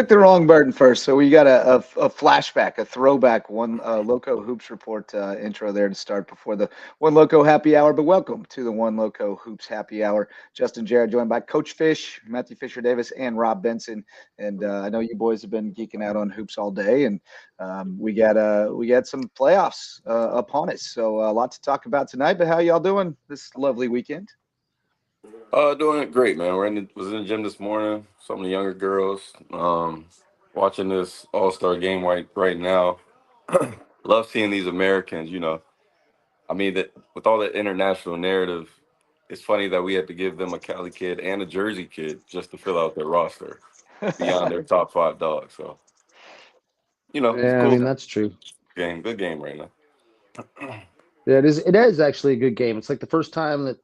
clicked the wrong button first, so we got a flashback, a throwback, one Loco Hoops report intro there to start before the One Loco Happy Hour. But welcome to the One Loco Hoops Happy Hour. Justin Jarrett joined by Coach Fish, Matthew Fisher Davis, and Rob Benson. And I know you boys have been geeking out on hoops all day, and we got some playoffs upon us, so a lot to talk about tonight. But how y'all doing this lovely weekend? Doing great, man. Was in the gym this morning. Some of the younger girls, watching this All Star game right now. Love seeing these Americans. I mean that with all the international narrative, it's funny that we had to give them a Cali kid and a Jersey kid just to fill out their roster beyond their top five dogs. So it's Yeah, I cool mean that's true. game, good game right now. Yeah, it is. It is actually a good game. It's like the first time that,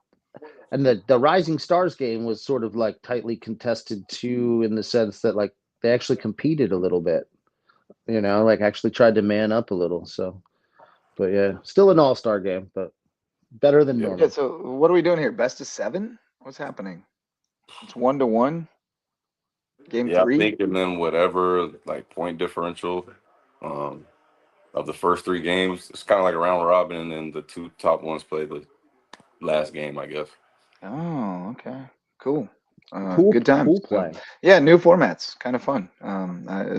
and the Rising Stars game was sort of like tightly contested too, in the sense that like they actually competed a little bit. Like actually tried to man up a little. So, but yeah, still an all-star game, but better than Yeah, Yeah. normal. So what are we doing here? Best of seven? What's happening? It's 1-1. Game yeah. I three. think and then whatever like point differential. Um, of the first three games. It's kind of like a round robin, and then the two top ones play the last game, I guess. Oh, okay. Cool. Pool Good times. pool So, play yeah, new formats, kind of fun.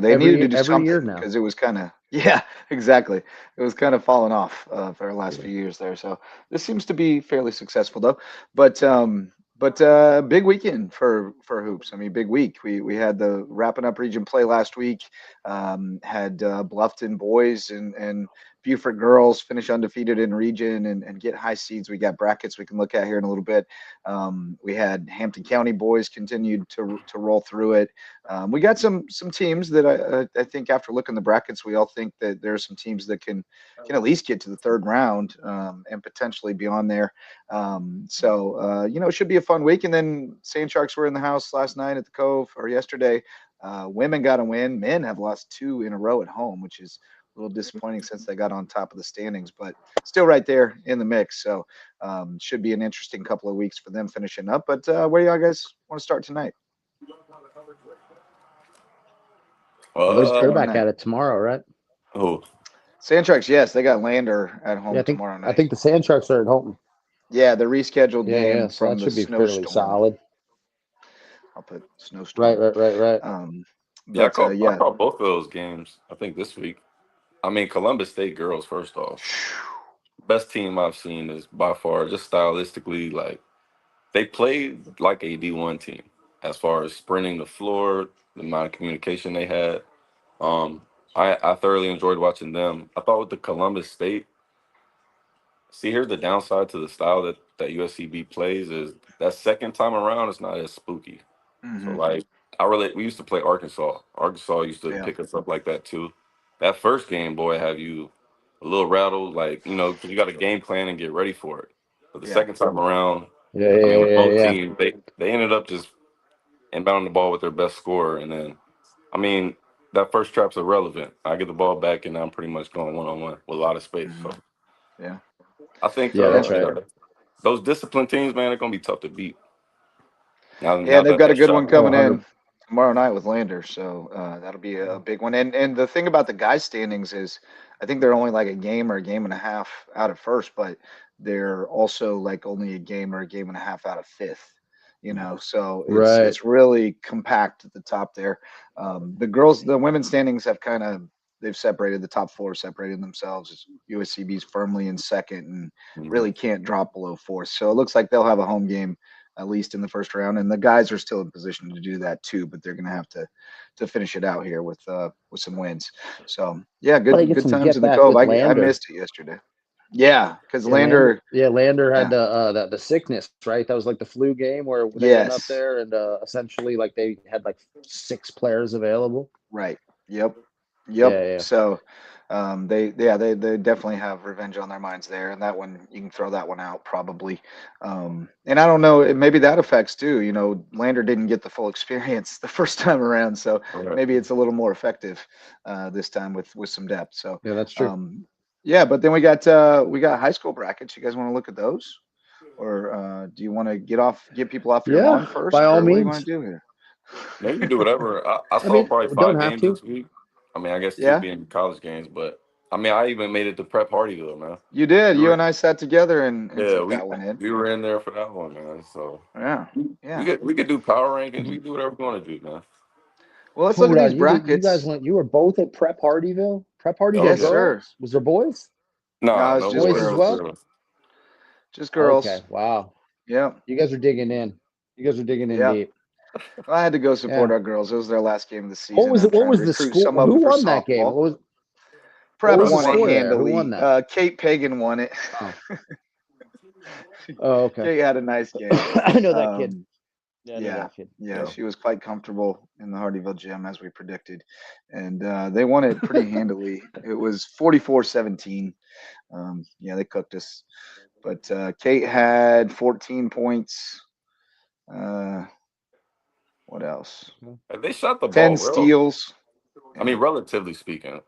They needed to do every something year now. because it was kind of, yeah, exactly. It was kind of falling off for the last few years there. So this seems to be fairly successful though. But big weekend for hoops. I mean, big week. We had the wrapping up region play last week. Had Bluffton boys and Beaufort girls finish undefeated in region and get high seeds. We got brackets we can look at here in a little bit. We had Hampton County boys continued to roll through it. We got some teams that I think after looking the brackets, we all think that there are some teams that can at least get to the third round and potentially beyond there. It should be a fun week. And then Sand Sharks were in the house last night at the Cove or yesterday. Women got a win. Men have lost two in a row at home, which is a little disappointing since they got on top of the standings, but still right there in the mix. So should be an interesting couple of weeks for them finishing up. But where do y'all guys want to start tonight? They're Uh, Tomorrow back night. at it tomorrow, right? oh, Sandtrax, yes, they got Lander at Yeah, home tomorrow I night. think the Sand Sharks are at home. Yeah, the rescheduled Yeah, yeah. game So from that the should be fairly snowstorm. solid. I'll put Right, snowstorm. right, right, right. Um, yeah, I but caught I yeah, caught both of those games. I think this week. I mean, Columbus State girls. First off, best team I've seen is by far just stylistically like they played like a D1 team as far as sprinting the floor, the amount of communication they had. Um, I thoroughly enjoyed watching them. I thought with the Columbus State. See, here's the downside to the style that USCB plays is that second time around, it's not as spooky. So hmm like, we used to play Arkansas. Arkansas used to yeah, pick us up like that too. That first game, boy, have you a little rattled, like 'cause you got a game plan and get ready for it. But the yeah. second time around, Yeah, I yeah, mean, with yeah, both yeah. teams, they ended up just inbounding the ball with their best scorer, and then, I mean, that first trap's irrelevant. I get the ball back, and I'm pretty much going 1-on-1 with a lot of space. hmm So yeah, I think Yeah, yeah. that's right. those disciplined teams, man, are gonna be tough to beat. Yeah, Now they've that got a that good shot one clock. Oh, coming 100. in tomorrow night with Lander, so that'll be a big one. And the thing about the guys' standings is, I think they're only like a game or a game and a half out of first, but they're also like only a game or a game and a half out of fifth. So it's Right. it's really compact at the top there. The women's standings have kind of they've separated the top four, separated themselves. USCB's firmly in second and Mhm. really can't drop below fourth. So it looks like they'll have a home game at least in the first round. And the guys are still in position to do that too, but they're going to have to finish it out here with some wins. So yeah, Well, they good get some times get in the back Cove. with I Lander. missed it yesterday. Yeah, because Yeah, Lander. Lander. Yeah, Lander had Yeah. the sickness, right? That was like the flu game where they went up Yes. there and essentially like they had like six players available. Right. Yep. Yep. Yeah, yeah. So they definitely have revenge on their minds there, and that one you can throw that one out probably. And I don't know, maybe that affects too. Lander didn't get the full experience the first time around, so All right. maybe it's a little more effective this time with some depth. So Yeah, that's true. um, yeah, but then we got high school brackets. You guys want to look at those, or do you want to get people off your Yeah, lawn by first, all or what do you want means. to do here? Man, you can do whatever. I I saw mean, probably don't five have games to. this week. I mean, I guess two Yeah, being college games, but I mean, I even made it to Prep Hardyville, man. you did. We You were, and I sat together and yeah, took we that one in. we were in there for that one, man. So Yeah, we yeah. could do power rankings. We can do whatever we want to do, man. Well, let's look at Hold these on, you guys brackets. went. You were both at Prep Hardyville. Prep Oh Hardyville Yes, yeah. sir. girls. Was there boys? Nah, No, it's no just Boys boys, as just girls. well. girls. Just Okay. girls. Wow. Yep, You guys are digging in. You guys are digging in yep. deep. I had to go support Yeah. our girls. It was their last game of the What season. was I'm it? What trying to was the recruit score? some of Who them for won that game? softball. What Prep was the won it score there? Who won handily. that? Kate Pagan won it. Oh. Oh, okay. Kate had a nice game. I know that kid. Um, Yeah, I know yeah, that kid. yeah, Yeah. she was quite comfortable in the Hardyville gym as we predicted, and they won it pretty handily. It was 44-17. Yeah, they cooked us. But Kate had 14 points. Uh, what else? And they shot the 10 ball well. steals. I mean, Yeah, relatively speaking,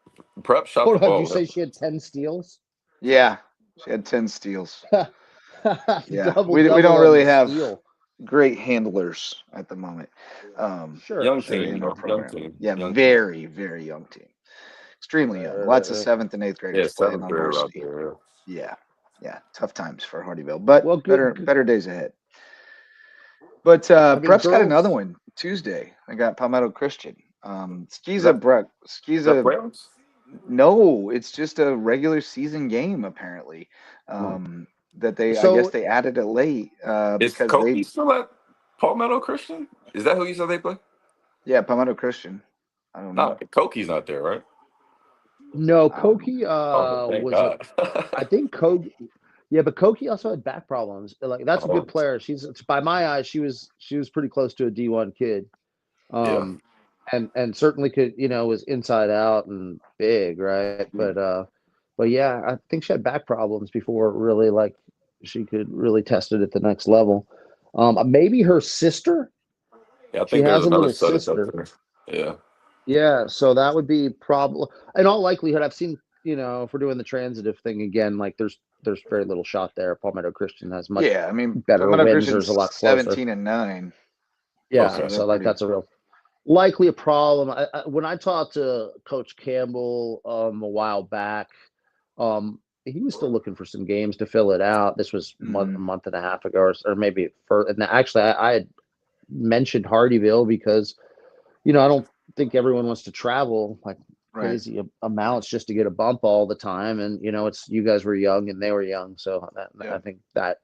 Prep shot the Hold on. Did ball you say well. she had 10 steals? yeah, she had 10 steals. Yeah, Double we don't double on really the have steal. great handlers at the moment Sure, Young sure. team, in our though. Young program. team. Yeah, Young team. very, very young team. Extremely Right, young. right, right, Lots of right. seventh and eighth Yeah, graders playing seventh on grader out varsity. there. Yeah, yeah. Tough times for Hardyville, but Well, good. better days ahead. But I mean, Prep's got another girls. one Tuesday. I got Palmetto Christian. Is Skiza that Breck. is that Skiza. playoffs? No, it's just a regular season game apparently. Oh. That they, I guess So, they added it late Is because Kobe they, still at Palmetto Christian? Is that who you said they play? yeah, Palmetto Christian. I don't No, know. Koki's not there, right? no, I don't know. Koki Oh, thank was a. God. I think Kogi. Yeah, but Koki also had back problems. Like that's a good Oh, player. She's by my eyes, she was pretty close to a D1 kid. yeah. Um, and certainly could was inside out and big, right? But yeah, I think she had back problems before really like she could really test it at the next level. Maybe her sister. Yeah, I She think there's has a another little set up sister. there. Yeah. Yeah, so that would be problem. In all likelihood, I've seen if we're doing the transitive thing again, like there's very little shot there. Palmetto Christian has much Yeah, I mean better Palmetto wins. There's Christian's a lot closer. 17-9, Yeah, so Okay. they're so like pretty. that's a real likely a problem. When I talked to Coach Campbell a while back, he was still looking for some games to fill it out. This was Hmm. a month and a half ago, or maybe for. And actually, I had mentioned Hardyville because I don't think everyone wants to travel like Right. crazy amounts just to get a bump all the time. And it's you guys were young and they were young, so I Yeah. think that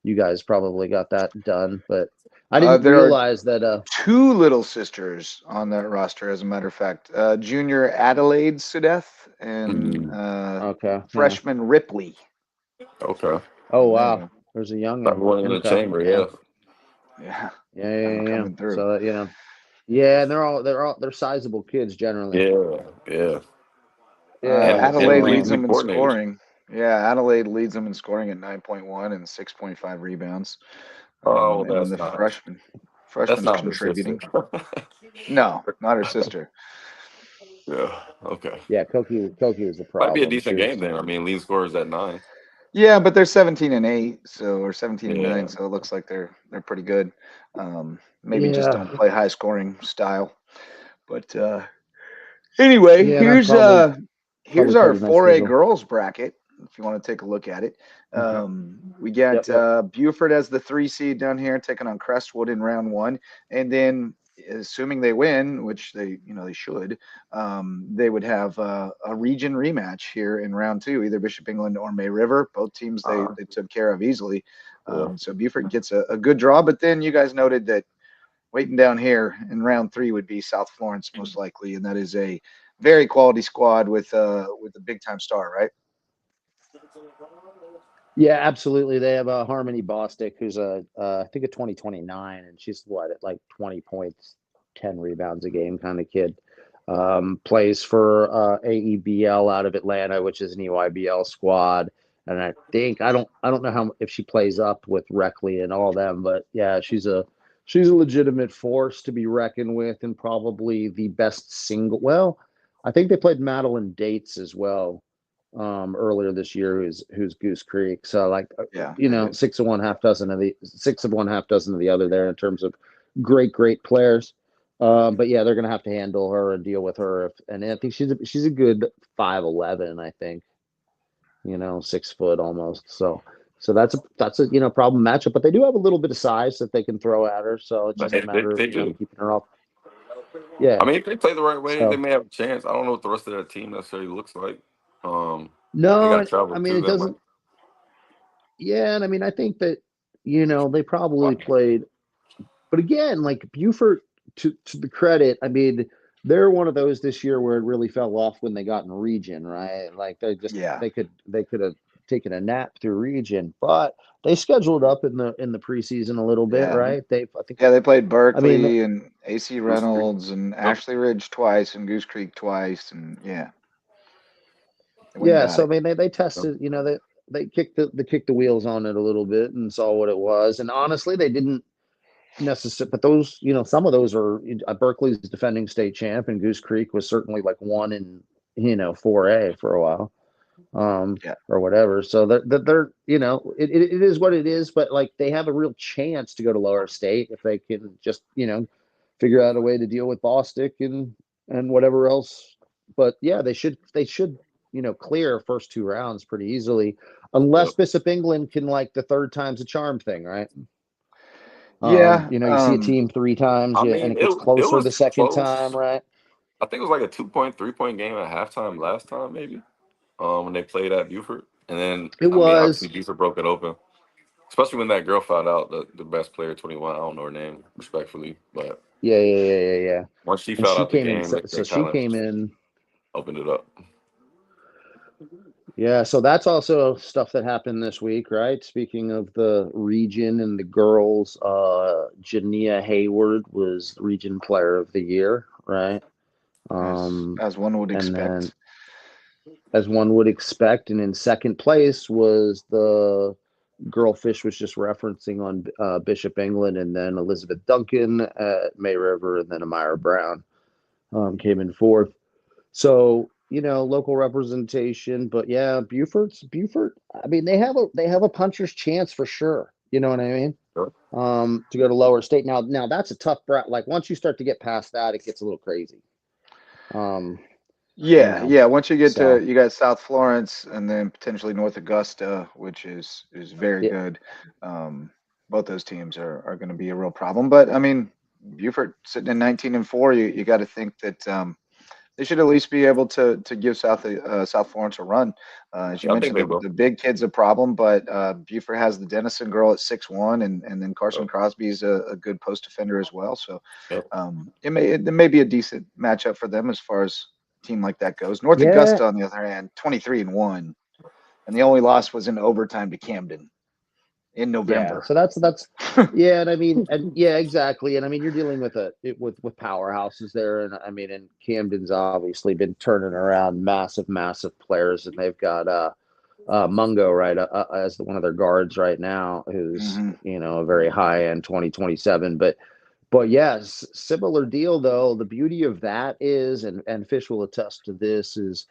you guys probably got that done. But I didn't There are realize that. two little sisters on that roster, as a matter of fact. Junior Adelaide Sudeth and Mm, Okay, yeah. freshman Ripley. okay. Oh There you wow, go. there's a young Probably one. one in the Okay, chamber, yeah, yeah. Yeah, yeah, got yeah, them yeah. coming through. So yeah, and they're sizable kids generally. Yeah, yeah. Yeah, And Adelaide so leads regionally them in coordinated. scoring. Yeah, Adelaide leads them in scoring at 9.1 and 6.5 rebounds. Oh, And then the that's freshman's not her sister. contributing. No, not her sister. Yeah. Okay. yeah, Koki was the Might be a problem. She decent game was. then. I mean, lead score is at 9. Yeah, but they're 17-8, so or 17-9, Yeah. so it looks like they're pretty good. Maybe just don't Yeah, play high scoring style. But anyway, yeah, and I'd probably here's play our a nice 4A schedule. girls bracket. If you want to take a look at it, Okay. we got Yep, yep. Buford as the 3 seed down here, taking on Crestwood in round one, and then assuming they win, which they should, they would have a region rematch here in round two, either Bishop England or May River. Both teams Uh, they took care of easily. yeah. So Buford gets a good draw, but then you guys noted that waiting down here in round three would be South Florence most likely, and that is a very quality squad with a big time star, right? Yeah, absolutely. They have Harmony Bostic, who's I think a 2029, and she's what at like 20 points, 10 rebounds a game kind of kid. Plays for AEBL out of Atlanta, which is an EYBL squad. And I don't know how if she plays up with Reckley and all them, but yeah, she's a legitimate force to be reckoned with, and probably the best single. Well, I think they played Madeline Dates as well earlier this year, who's Goose Creek. So like Yeah, they did. six of one, half dozen of the other there in terms of great players. But yeah, they're gonna have to handle her and deal with her. And I think she's a good 5'11", I think. 6 foot almost. So that's a problem matchup. But they do have a little bit of size that they can throw at her. So it's But just a matter of they do. keeping her off. I Yeah. mean, if they play the right way, they So may have a chance. I don't know what the rest of that team necessarily looks like. Um, they no, got to travel I mean to it them, right? doesn't. Yeah, and I mean I think that they probably played. But again, like Buford, to the credit, I mean, they're one of those this year where it really fell off when they got in region, right? Like Yeah, they could have taken a nap through region, but they scheduled up in the preseason a little bit, yeah, right? I think, yeah. They played I mean, Berkeley and AC Goose Creek. Reynolds and Yep. Ashley Ridge twice and Goose Creek twice, and yeah, they went and yeah. got So I it. mean, they Yep. tested, they kicked the wheels on it a little bit and saw what it was, and honestly, they didn't necessary, but those, some of those are Berkeley's defending state champ, and Goose Creek was certainly like one in 4A for a while, Yeah, or whatever. So they're it is what it is, but like they have a real chance to go to lower state if they can just figure out a way to deal with Bostic and whatever else. But yeah, they should clear first two rounds pretty easily, unless Yep. Bishop England can like the third time's a charm thing, right? yeah. You see a team three times, I yeah, and mean, it gets it closer was the second time, close. right? I think it was like a 2 point, 3 point game at halftime last time, maybe. When they played at Buford, and then It I mean, obviously was, Buford broke it open. Especially when that girl found out the best player 21. I don't know her name respectfully, but yeah, yeah, yeah, yeah, yeah. once she And found she out the came in, game, so, they so she kind of came in. opened it up. Yeah, so that's also stuff that happened this week, right? Speaking of the region and the girls, Jania Hayward was region player of the year, right? as Um, as one would and then, expect. as one would expect, and in second place was the girl Fish was just referencing on Bishop England, and then Elizabeth Duncan at May River, and then Amira Brown came in fourth. So local representation, but yeah, Buford. I mean, they have a puncher's chance for sure. You know what I mean? Sure. To go to lower state now that's a tough brat. Like once you start to get past that, it gets a little crazy. Um, you Yeah, know, yeah. Once you get to so you got South Florence and then potentially North Augusta, which is very yeah, good. Um, both those teams are going to be a real problem. But I mean, Buford sitting in 19-4, you got to think that they should at least be able to give South Florence a run. As you Yeah, I think mentioned, they the will. big kid's a problem, but Buford has the Dennison girl at 6'1", and then Carson Yep. Crosby's a good post defender as well. So Yep. it may be a decent matchup for them as far as a team like that goes. North yeah, Augusta, on the other hand, 23-1, and the only loss was in overtime to Camden in yeah. November. So that's yeah, and I mean, and yeah, exactly. And I mean, you're dealing with powerhouses there, and I mean, and Camden's obviously been turning around massive players, and they've got Mungo right as one of their guards right now, who's Hmm. a very high end 2027. But yes, similar deal though. The beauty of that is, and Fish will attest to this, is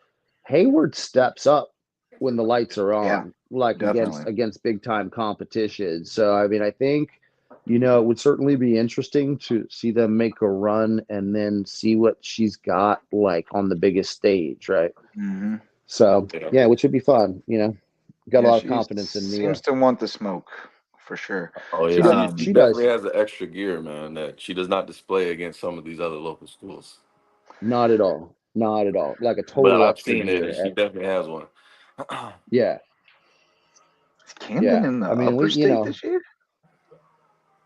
Hayward steps up when the lights are Yeah, on, like against definitely. against big time competition. So I mean, I think it would certainly be interesting to see them make a run and then see what she's got like on the biggest stage, right? Hmm. So Yeah. yeah, which would be fun. Got a Yeah, lot of she confidence in Nia. seems to want the smoke for sure. Oh She yeah, does. she She definitely does. has an extra gear, man, that she does not display against some of these other local schools. Not at all. Not at all. Like a But total I've extra seen it, and gear. she definitely has one. Yeah. Is Camden Yeah. in the I mean, upper state this year?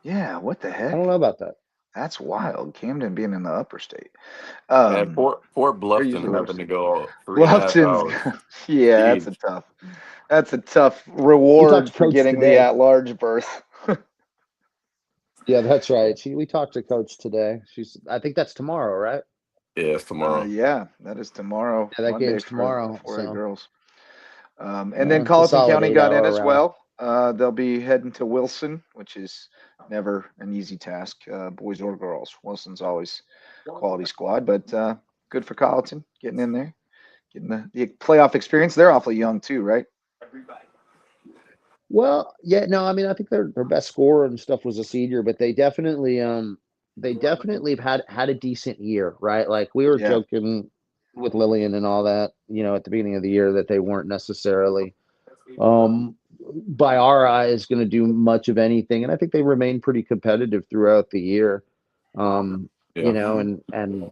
Yeah, what the I don't heck? know about that. That's wild. Camden being in the upper state. Man, Um, Fort they're Bluffton usually lower having to state. go 3.5 hours. Bluffton's, yeah, Jeez. that's a tough We talked reward to for Coach getting the today. at-large berth. Yeah, that's right. We talked to Coach today. I think that's tomorrow, right? Yeah, it's tomorrow. Yeah, that is tomorrow, Yeah, that Monday game's for the tomorrow. 4A So girls. And then it's a Colleton solid County eight got in hour as round. well. They'll be heading to Wilson, which is never an easy task, boys or girls. Wilson's always quality squad, but good for Colleton getting in there, getting the playoff experience. They're awfully young too, right? Well, yeah, no, I mean, I think their best scorer and stuff was a senior, but they definitely they definitely have had a decent year, right? Like we were Yeah, joking with Lillian and all that, at the beginning of the year that they weren't necessarily um by our eyes going to do much of anything, and I think they remained pretty competitive throughout the year. Um, Yeah. hmm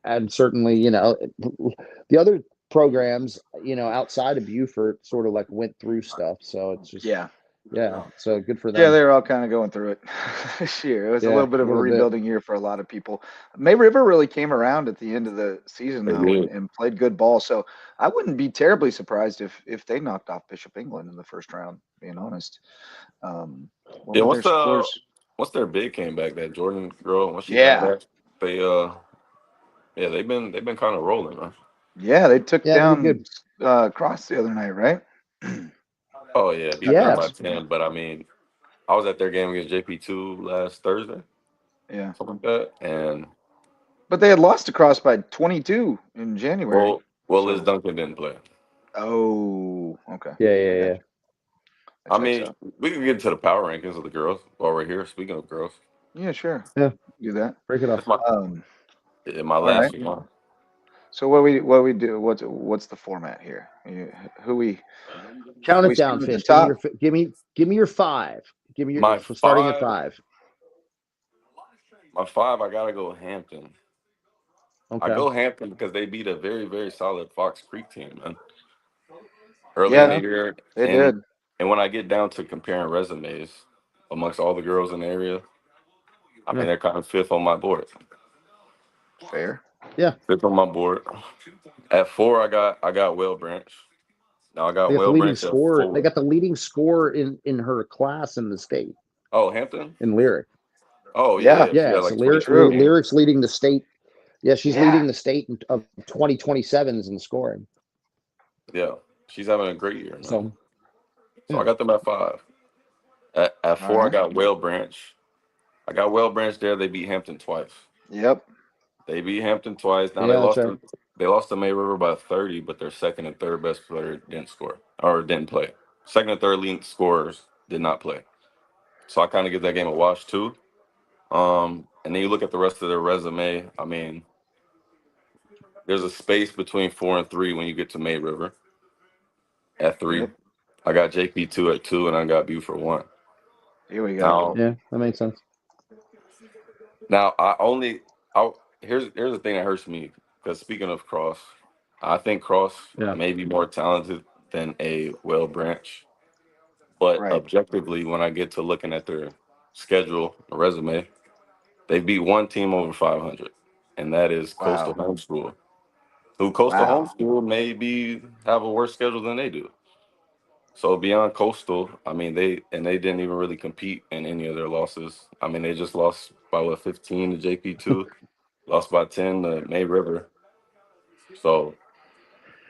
and certainly, the other programs, outside of Beaufort sort of like went through stuff, so it's just yeah. yeah, so good for Yeah, them. they were all kind of going through it this year. It was a Yeah, little bit a of a little bit. rebuilding year for a lot of people. May River really came around at the end of the season They though, did. and played good ball. So I wouldn't be terribly surprised if they knocked off Bishop England in the first round. Being honest, what Yeah, were their scores? once their big came back, that Jordan girl, once she got Yeah, back, they yeah, they've been kind of rolling, man. yeah, they took Yeah, they've been down good. Cross the other night, right? Oh yeah, beat them Yeah, by Cross. 10. But I mean, I was at their game against JP2 last Thursday, Yeah, something like that. And but they had lost to Cross by 22 in January. Liz So, Duncan didn't play. oh, okay, yeah, I yeah, got yeah. you. That I checks mean, out. we can get into the power rankings of the girls while we're here. Speaking of girls, Yeah, sure, Yeah, do that. break it that's off. Um, my all right. last one. So what we do? What's the format here? Count We it down, start at the Fish. Give me your top. give me your five. Give me your My starting at five, 5. my five, I gotta go Hampton. I Okay. go Hampton because they beat a very, very solid Fox Creek team, man, early in Yeah, the Yeah. year. they And did. when I get down to comparing resumes amongst all the girls in the area, I Yeah. mean they're kind of fifth on my board. Fair. Yeah. Fifth on my board. At four, I got Well Branch. Now I They got got the Well leading Branch at scorer. They four. got the leading scorer in her class in the state Oh, Hampton. in lyric. Oh yeah, Yeah, yeah. She Yeah. had So like 22 true. games. lyric's leading the state. Yeah, she's Yeah. leading the state of 2027s in scoring. Yeah, she's having a great year, man. So So I yeah. got them at five. At All four, I right. got Well Branch. I got Well Branch there. They beat Hampton twice. Yep. They beat Hampton twice. Now Yeah, that's right. they lost to May River by 30, but their second and third best player didn't score or didn't play. Second and third leading scorers did not play. So I kind of give that game a wash too. And then you look at the rest of their resume. I mean, there's a space between four and three when you get to May River at three. Yep. I got JP2 at two, and I got Buford one. Here we go. Now, Yeah, that makes sense. now I here's the thing that hurts me because speaking of Cross, I think Cross Yeah. may be more talented than a Well Branch, but Right. objectively, when I get to looking at their schedule, resume, they beat one team over 500, and that is Coastal Wow. Homeschool. Who Coastal Wow. Homeschool maybe have a worse schedule than they do. So beyond Coastal, I mean they didn't even really compete in any of their losses. I mean they just lost by 15 to JP2, lost by 10 to May River. So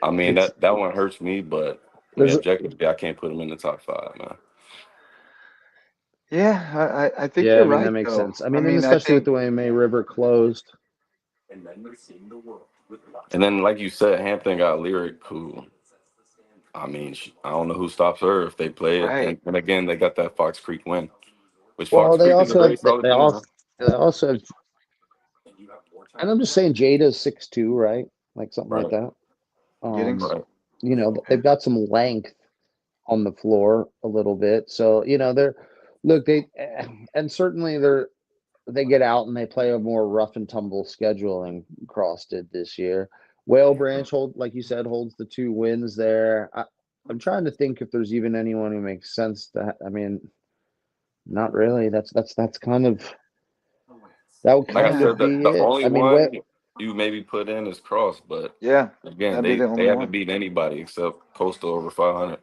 I mean It's that one hurts me, but I mean there's objectively I can't put them in the top five, man. Yeah, I think Yeah, you're I mean that right makes though. sense. I I mean, and mean, I especially with think the way May River closed. And then like you said, Hampton got Lyric, who I mean I don't know who stops her if they play it. right. And again they got that Fox Creek win, which Well, Fox they Creek is a also very have solid team, man. they also have, and I'm just saying Jada's 6'2", right? Like something like Right, that. Giddings. Um, right. Okay. they've got some length on the floor a little bit. So, they're look, and certainly they get out and they play a more rough and tumble schedule than Cross did this year. Whale Branch like you said, holds the 2 wins there. I'm trying to think if there's even anyone who makes sense I mean, not really. That's kind of that would Like I kind Yeah. of said, be the it. only I mean, one you maybe put in is Cross, but Yeah. again, That'd be the they only haven't one. beaten anybody except Coastal over 500.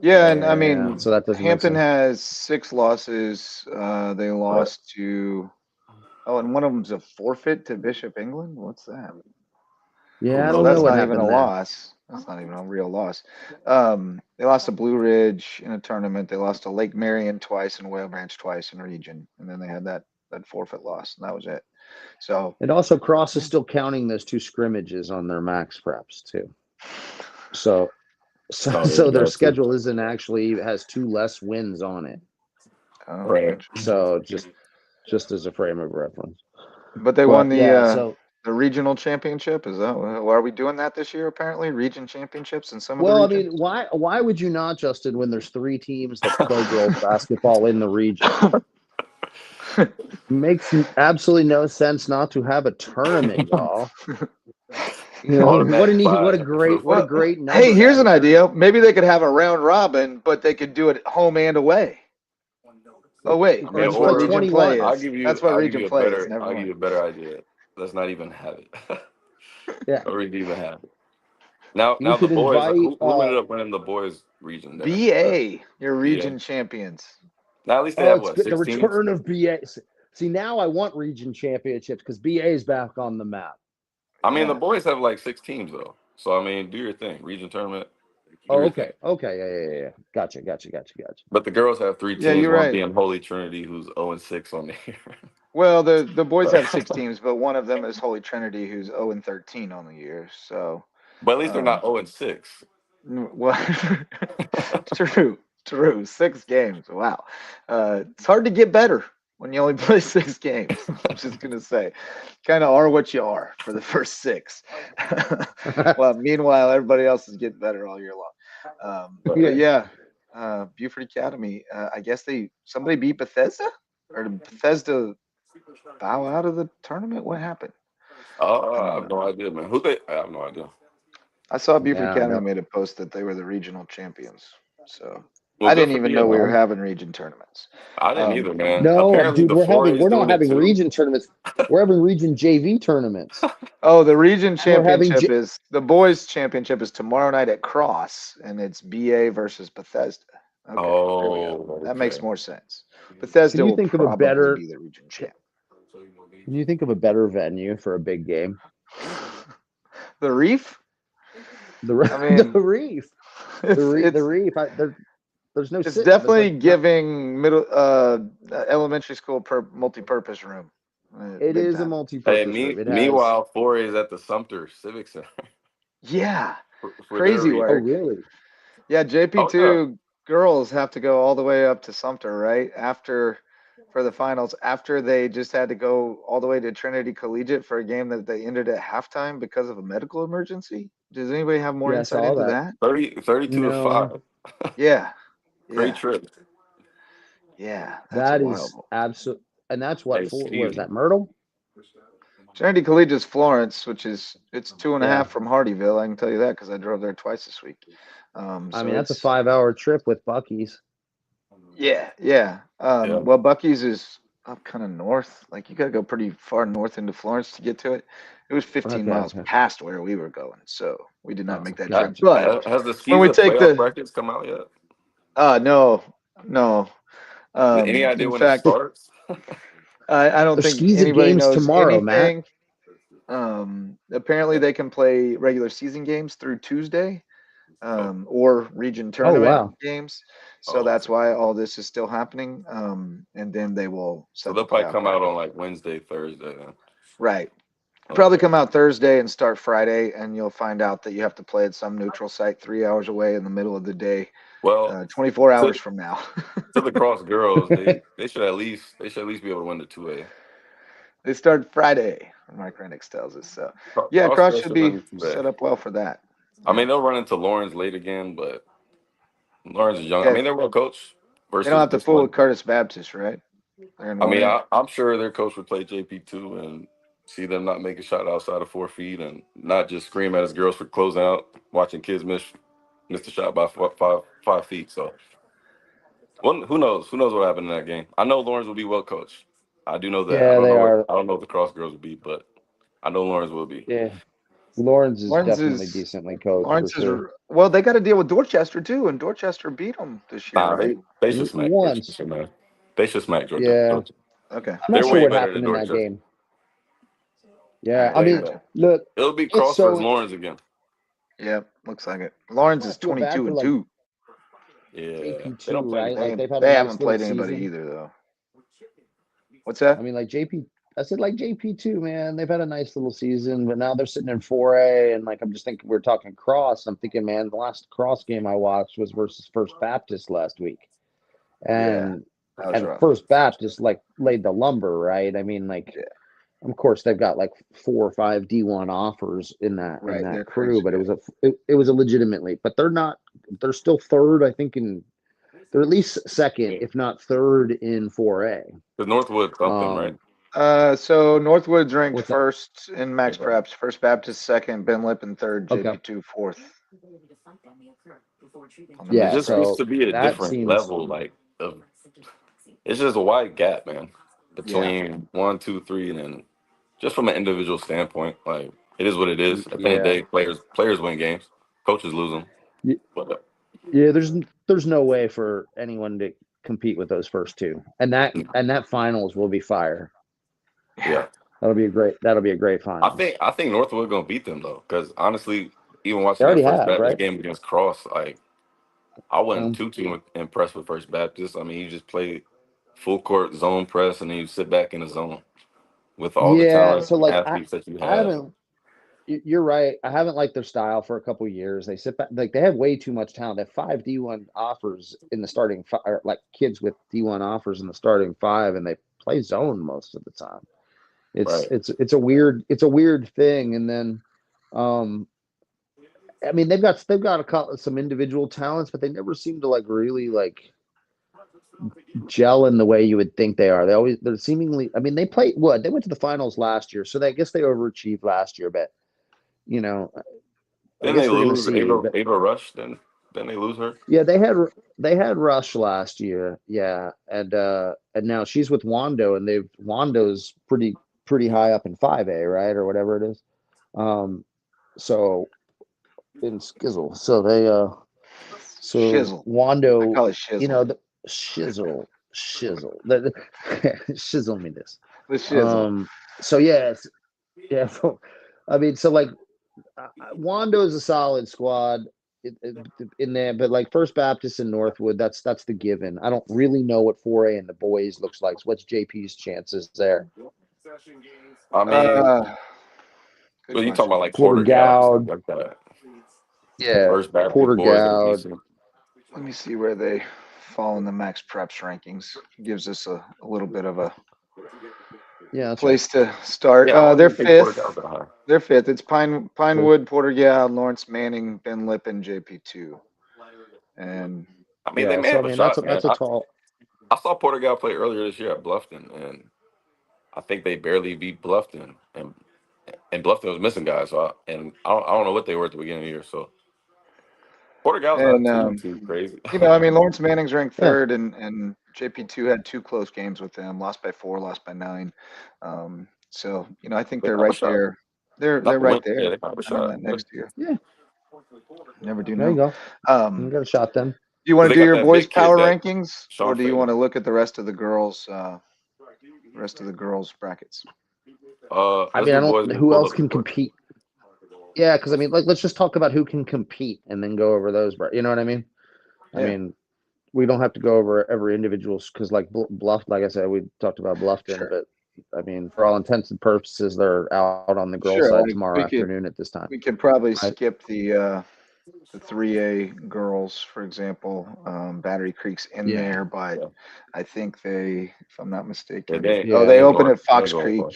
Yeah, and I yeah, mean, so that doesn't make Hampton sense. has 6 losses. They Right. lost to and one of them's a forfeit to Bishop England. What's that? Who Yeah, I So don't know that's knows? what not even a happened there. loss. That's not even a real loss. They lost to Blue Ridge in a tournament. They lost to Lake Marion twice and Whale Branch twice in region, and then they had that forfeit loss, and that was it. So And also, Cross is still counting those 2 scrimmages on their max preps too. So, so, Oh yeah, so their that's it. schedule isn't actually has 2 less wins on it. oh, Right. interesting. So just just as a frame of reference. But they won But yeah, so the regional championship. Is that are we doing that this year? Apparently, region championships in some of the well, I mean, regions. why would you not, Justin, when there's 3 teams that play girls basketball in the region? Makes absolutely no sense not to have a tournament, y'all. Automatic bye for the What a Well, great hey, number to here's have a an tournament. idea. Maybe they could have a round robin, but they could do it home and away. Oh wait, I mean, that's what Or or region play 21. is. That's what region play is. Never I'll give mind. you a better idea. Let's not even have it. Yeah. Or we even have it. Now You the could boys. invite Who ended up winning the boys region there? BA, your BA. region champions. Now at least they have it's what, good. The 6 teams? return of BA. See, now I want region championships because BA is back on the map. I mean, the Yeah. boys have like 6 teams though. So I mean, do your thing, region tournament. Do Oh, your thing. okay. Okay. Yeah. Gotcha. But the girls have 3 Yeah, teams. you're One right. being Holy Trinity, who's 0-6 on the year. Well, the boys have but 6 teams, but one of them is Holy Trinity, who's 0-13 on the year. So, at least they're not um, 0-6. well, true, true. 6 games. Wow. It's hard to get better when you only play 6 games. I'm just gonna say, kind of are what you are for the first 6. Well, meanwhile, everybody else is getting better all year long. But Yeah. yeah, Buford Academy. I guess somebody beat Bethesda, or did Bethesda bow out of the tournament? What happened? I I don't have know. no idea, man. Who they? I have no idea. I saw Buford Yeah. Academy No. made a post that they were the regional champions. So Well, I good didn't for even BA, know we were man. having region tournaments. I didn't Um, either, man. No, Apparently, dude, the 4A is we're not doing it having too. region tournaments. We're having region JV tournaments, oh, the region and we're having championship is the boys' championship is tomorrow night at Cross, and it's BA versus Bethesda. Okay, there we go. Oh, That makes okay. more sense. Can Bethesda you will think of a probably better? be the region champ. Can you think of a better venue for a big game? The Reef. The I the mean, reef, it's the it's reef. There's no it's sitting. There's definitely like not. giving middle elementary school multi-purpose room, It big is a time. Hey, multi-purpose room. It has. meanwhile, 4A is at the Sumter Civic Center Yeah, for their crazy Oh, work. really? Yeah, Oh yeah. JP2 girls have to go all the way up to Sumter, right? After for the finals, after they just had to go all the way to Trinity Collegiate for a game that they ended at halftime because of a medical emergency. Does anybody have more Yeah, I insight saw into that. that? 32 to No, 5. Yeah, Great yeah, trip. yeah. That's that wild. is absolute. And that's what Hey, for? What Steve. is that? Myrtle? Trinity Collegiate's Florence, which is it's two and a Yeah. half from Hardyville. I can tell you that because I drove there twice this week. I So mean, that's a it's 5-hour trip with Bucky's. yeah, yeah. Yeah. Well, Bucky's is up kind of north. Like you got to go pretty far north into Florence to get to it. It was 15 Okay. miles Okay. past where we were going, so we did not Oh, make that trip. gotcha. But Gotcha. Has the when we SCISA take playoff the brackets come out yet? no, no. Any idea In when it fact, starts? I don't The think skis anybody games knows tomorrow, Matt. anything. Apparently they can play regular season games through Tuesday, Oh, or region Oh, tournament wow. games. So oh, that's okay. why all this is still happening. And then they will So set the they'll probably playoff come out bracket. on like Wednesday, Thursday then. Right. Probably Okay. come out Thursday and start Friday, and you'll find out that you have to play at some neutral site 3 hours away in the middle of the day, Well, 24 hours to from now. to the cross girls, they should at least be able to win the 2A. They start Friday, Mike Renix tells us. So, yeah, Cross Cross girls should should win be the 2A. set up well for that. I Yeah. mean, they'll run into Lawrence late again, but Lawrence is young. I Yeah. mean, they're well coached They don't versus have to this fool one. with Curtis Baptist, right? They're in I one mean, A. I'm sure their coach would play JP2 and see them not make a shot outside of 4 feet and not just scream at his girls for closing out, watching kids miss the shot by 5 feet. So, who knows? Who knows what happened in that game? I know Lawrence will be well coached. I do know that. Yeah, they are. I don't know what the cross girls will be, but I know Lawrence will be. Yeah. Lawrence is Lawrence definitely is decently coached for Lawrence is sure. well. They got to deal with Dorchester too, and Dorchester beat them this year, Nah, right? they should smack Once. Dorchester, man. They should smack Georgia. Yeah. Georgia. Okay, I'm not They're sure way what better than happened in that Dorchester. game. all Yeah. right, I I Way mean, got you. better. look, It'll be it's Cross versus so. Lawrence again. Yep, looks like it. Lawrence I is feel bad 22 for and like two. Yeah, they don't JP2, play right? anybody. Like they've had a They nice haven't little played anybody season. either though. What's that? I mean, like JP, I said like JP2, man. They've had a nice little season, but now they're sitting in 4A, and like I'm just thinking we're talking cross. I'm thinking, man, the last cross game I watched was versus First Baptist last week, Yeah, and That was and rough. First Baptist like laid the lumber, right? I mean, like, Yeah, of course they've got like 4 or 5 D1 offers in right. that They're crew, crazy but good. it was a legitimately, but they're still third, I think, in they're at least second, Yeah, if not third in 4A. because Northwood thumped them, right? Um, So Northwood's ranked what's that? first in max Yeah. preps. First Baptist second, Ben Lippen third, Okay. JP2 fourth on the It Yeah, max just seems preps. so to be a that different seems level, like of it's just a wide gap, man, Yeah, between 1, 2, 3, and then just from an individual standpoint, like it is what it is. At the end of the yeah. day, players win games, coaches lose them. Y- But Yeah, there's no way for anyone to compete with those first two. And that finals will be fire. yeah, yeah, That'll be a great I finals. think I think Northwood gonna beat them though, because honestly, even They watching that already First have, Baptist right? game against Cross, like I wasn't Um, too impressed with First Baptist. I mean, you just play full court zone press, and then you sit back in the zone with all the yeah, talent so like athletes that you I have. haven't you're right. I haven't liked their style for a couple years. They sit back like they have way too much talent. They have 5 D1 offers in the starting five, or like kids with D1 offers in the starting five, and they play zone most of the time. It's Right. it's it's a weird thing. And then um I mean they've got some individual talents, but they never seem to like really like gel in the way you would think they are. They're seemingly, I mean, they went to the finals last year, so I guess they overachieved last year, but you know, I Then they guess we're gonna lose see. But Ava Rush. Then they lose her. yeah, they had Rush last year, yeah, and now she's with Wando, and Wando's pretty high up in 5A, right, or whatever it is. So in Skizzle, so shizzle. I Wando, call it shizzle. the shizzle, shizzle me this. The shizzle. Um, so yeah, yeah. I mean, so like Wando is a solid squad in there, but like First Baptist and Northwood, that's the given. I don't really know what 4A and the boys looks like. So what's JP's chances there? I mean, Uh, good well, you talking question. about like Porter Porter Gal and stuff Gowd, like that. yeah, First Baptist Porter boys are Gowd, decent. Let me see where they fall in the max preps rankings. Gives us a little bit of a yeah, that's right. place to start. Yeah, I don't They're even think Porter fifth. Gal's that high. They're fifth. It's Sure. Pinewood, Porter Gale, Lawrence Manning, Ben Lippen, JP2. And I mean, they Yeah, may so I have a mean that's a, shot, man. that's a tall. I saw Porter Gal play earlier this year at Bluffton, and I think they barely beat Bluffton, and Bluffton was missing guys. So I don't know what they were at the beginning of the year. So Porter Gal's not and too crazy. I mean Lawrence Manning's ranked Yeah, third, and JP2 had two close games with them, lost by 4, lost by 9. So I think They they're have a right shot, there. They're not they're to right win. Yeah, there they have a in shot. that Yeah. next year. yeah. Never do There you know. go. You Um, got a shot then. do you Because want to they do got your that boys' big kid, power that rankings, or Sean do you want Fagan. to look at the rest of the girls' brackets? I Let's mean, I do don't. boys and Who pull else up the can board. compete? Yeah, because I mean, like, let's just talk about who can compete and then go over those. You know what I mean? I Yeah, mean, we don't have to go over every individual because, like, Bluff, like I said, we talked about Bluffton, sure, but I mean, for all intents and purposes, they're out on the girl sure. side Like tomorrow afternoon at this time, we could probably right? skip the 3A girls, for example. Battery Creek's in Yeah, there, but Yeah, I think they, if I'm not yeah, mistaken, they oh, yeah, they ain't open going. at They ain't Fox going Creek. for it.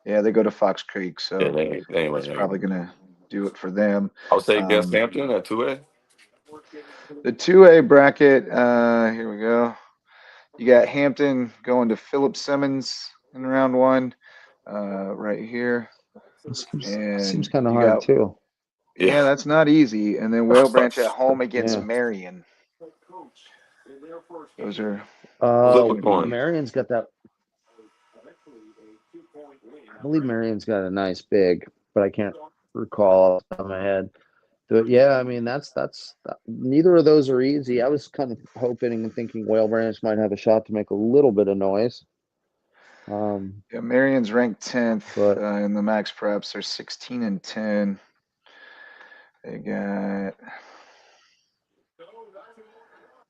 Yeah, they go to Fox Creek, Yeah, so they ain't that's winning that probably game. gonna do it for them. I would say against Um, Hampton at 2A. the 2A bracket, here we go. You got Hampton going to Philip Simmons in round one, right here, it seems and kind of you hard got, too. Yeah, yeah, that's not easy. And then Whale Branch at home against Yeah, Marion. Those are flip a going to be, coin. Marion's got that. I believe Marion's got a nice big, but I can't recall off the top of my head. But yeah, I mean neither of those are easy. I was kind of hoping and thinking Whale Branch might have a shot to make a little bit of noise. Um, yeah, Marion's ranked 10th but in the max preps. They're 16-10. They got,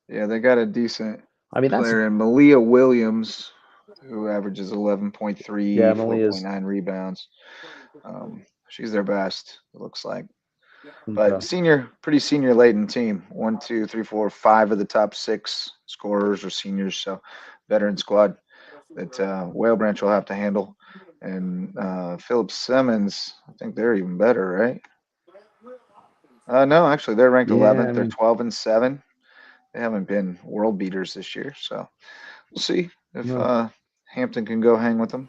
yeah, they got a decent I mean that's player in Malia Williams, who averages 11.3, yeah, Emily 4.9 rebounds. She's their best, it looks like. But okay. pretty senior laden team. One, two, three, four, five of the top 6 scorers are seniors. So veteran squad that Whale Branch will have to handle. And Philip Simmons, I think they're even better, right? No, actually, they're ranked Yeah, 11th. I They're mean, 12-7. They haven't been world beaters this year, so we'll see if no, Hampton can go hang with them.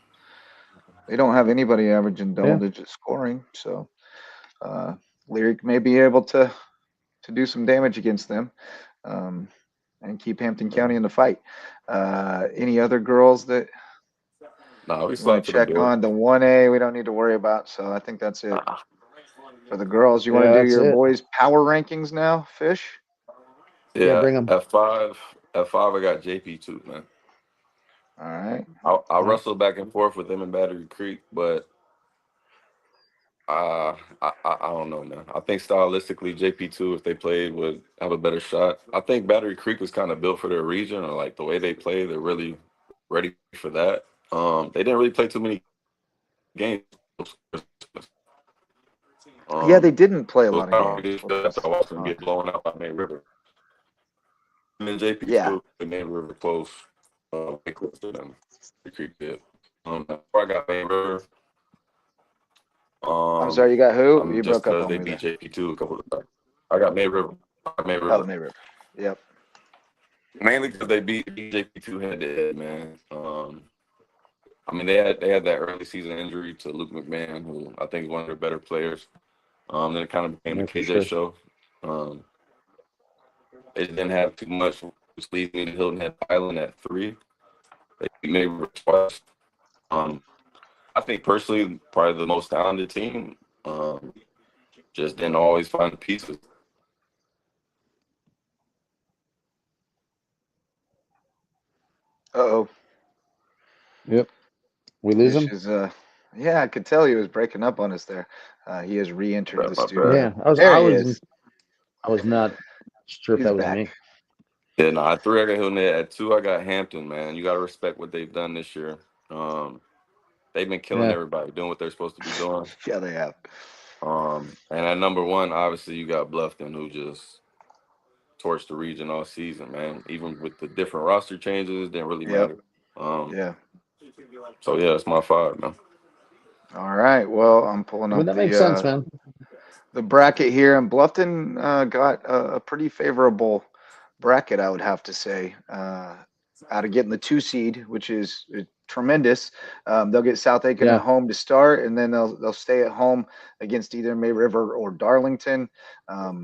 They don't have anybody averaging yeah, double-digit scoring, so uh, Lyric may be able to do some damage against them um, and keep Hampton County in the fight. Any other girls that Nah, we you want slapped to to the check door. on? The 1A we don't need to worry about, so I think that's it Nah. for the girls. You want to yeah. do That's your it. boys' power rankings now, Fish? Yeah, Yeah, bring them. at five, I got JP2, man. All right. I All right. wrestled back and forth with them in Battery Creek, but I don't know, man. I think stylistically, JP2, if they played, would have a better shot. I think Battery Creek was kind of built for their region, or like the way they play, they're really ready for that. They didn't really play too many games. Yeah, So they it's kind didn't of play hard a to lot of feel that games, after I which watched them was get blown odd. out by Main River. And then JP2, Yeah. the Main River close, way closer than the Creek did. Before I got Main River, I'm sorry, you got who? You just broke up because on they me beat there. JP2 a couple of times. I got Main River. I got Main Oh, River. May River. Yep. Mainly because they beat JP2 head to head, man. They had that early season injury to Luke McMahon, who I think is one of their better players. Then it kind of became the Yeah, for KJ sure. show. Um, they didn't have too much, which leads me to Hilton Head Island at 3. They beat Main River twice. Um, I think personally, probably the most talented team. Just didn't always find the pieces. Uh-oh. Yep. We lose Fish them. is yeah, I could tell he was breaking up on us there. He has re-entered the My bad. Yeah, studio. I was. There I he was. is. I was not sure if He's that was back. me. Yeah, no, at 3 I got Hilton Head. At 2 I got Hampton. Man, you got to respect what they've done this year. Um, they've been killing Yeah. everybody, doing what they're supposed to be doing. Yeah, they have. And at number 1, obviously you got Bluffton, who just torched the region all season, man. Even with the different roster changes, it didn't really Yep. matter. Um, Yeah. so yeah, it's my 5, man. All right. Well, I'm pulling I mean, up that makes sense, man. the bracket here, and Bluffton got a pretty favorable bracket, I would have to say. Out of getting the 2 seed, which is tremendous. They'll get South Aiken at Yeah. home to start, and then they'll stay at home against either May River or Darlington.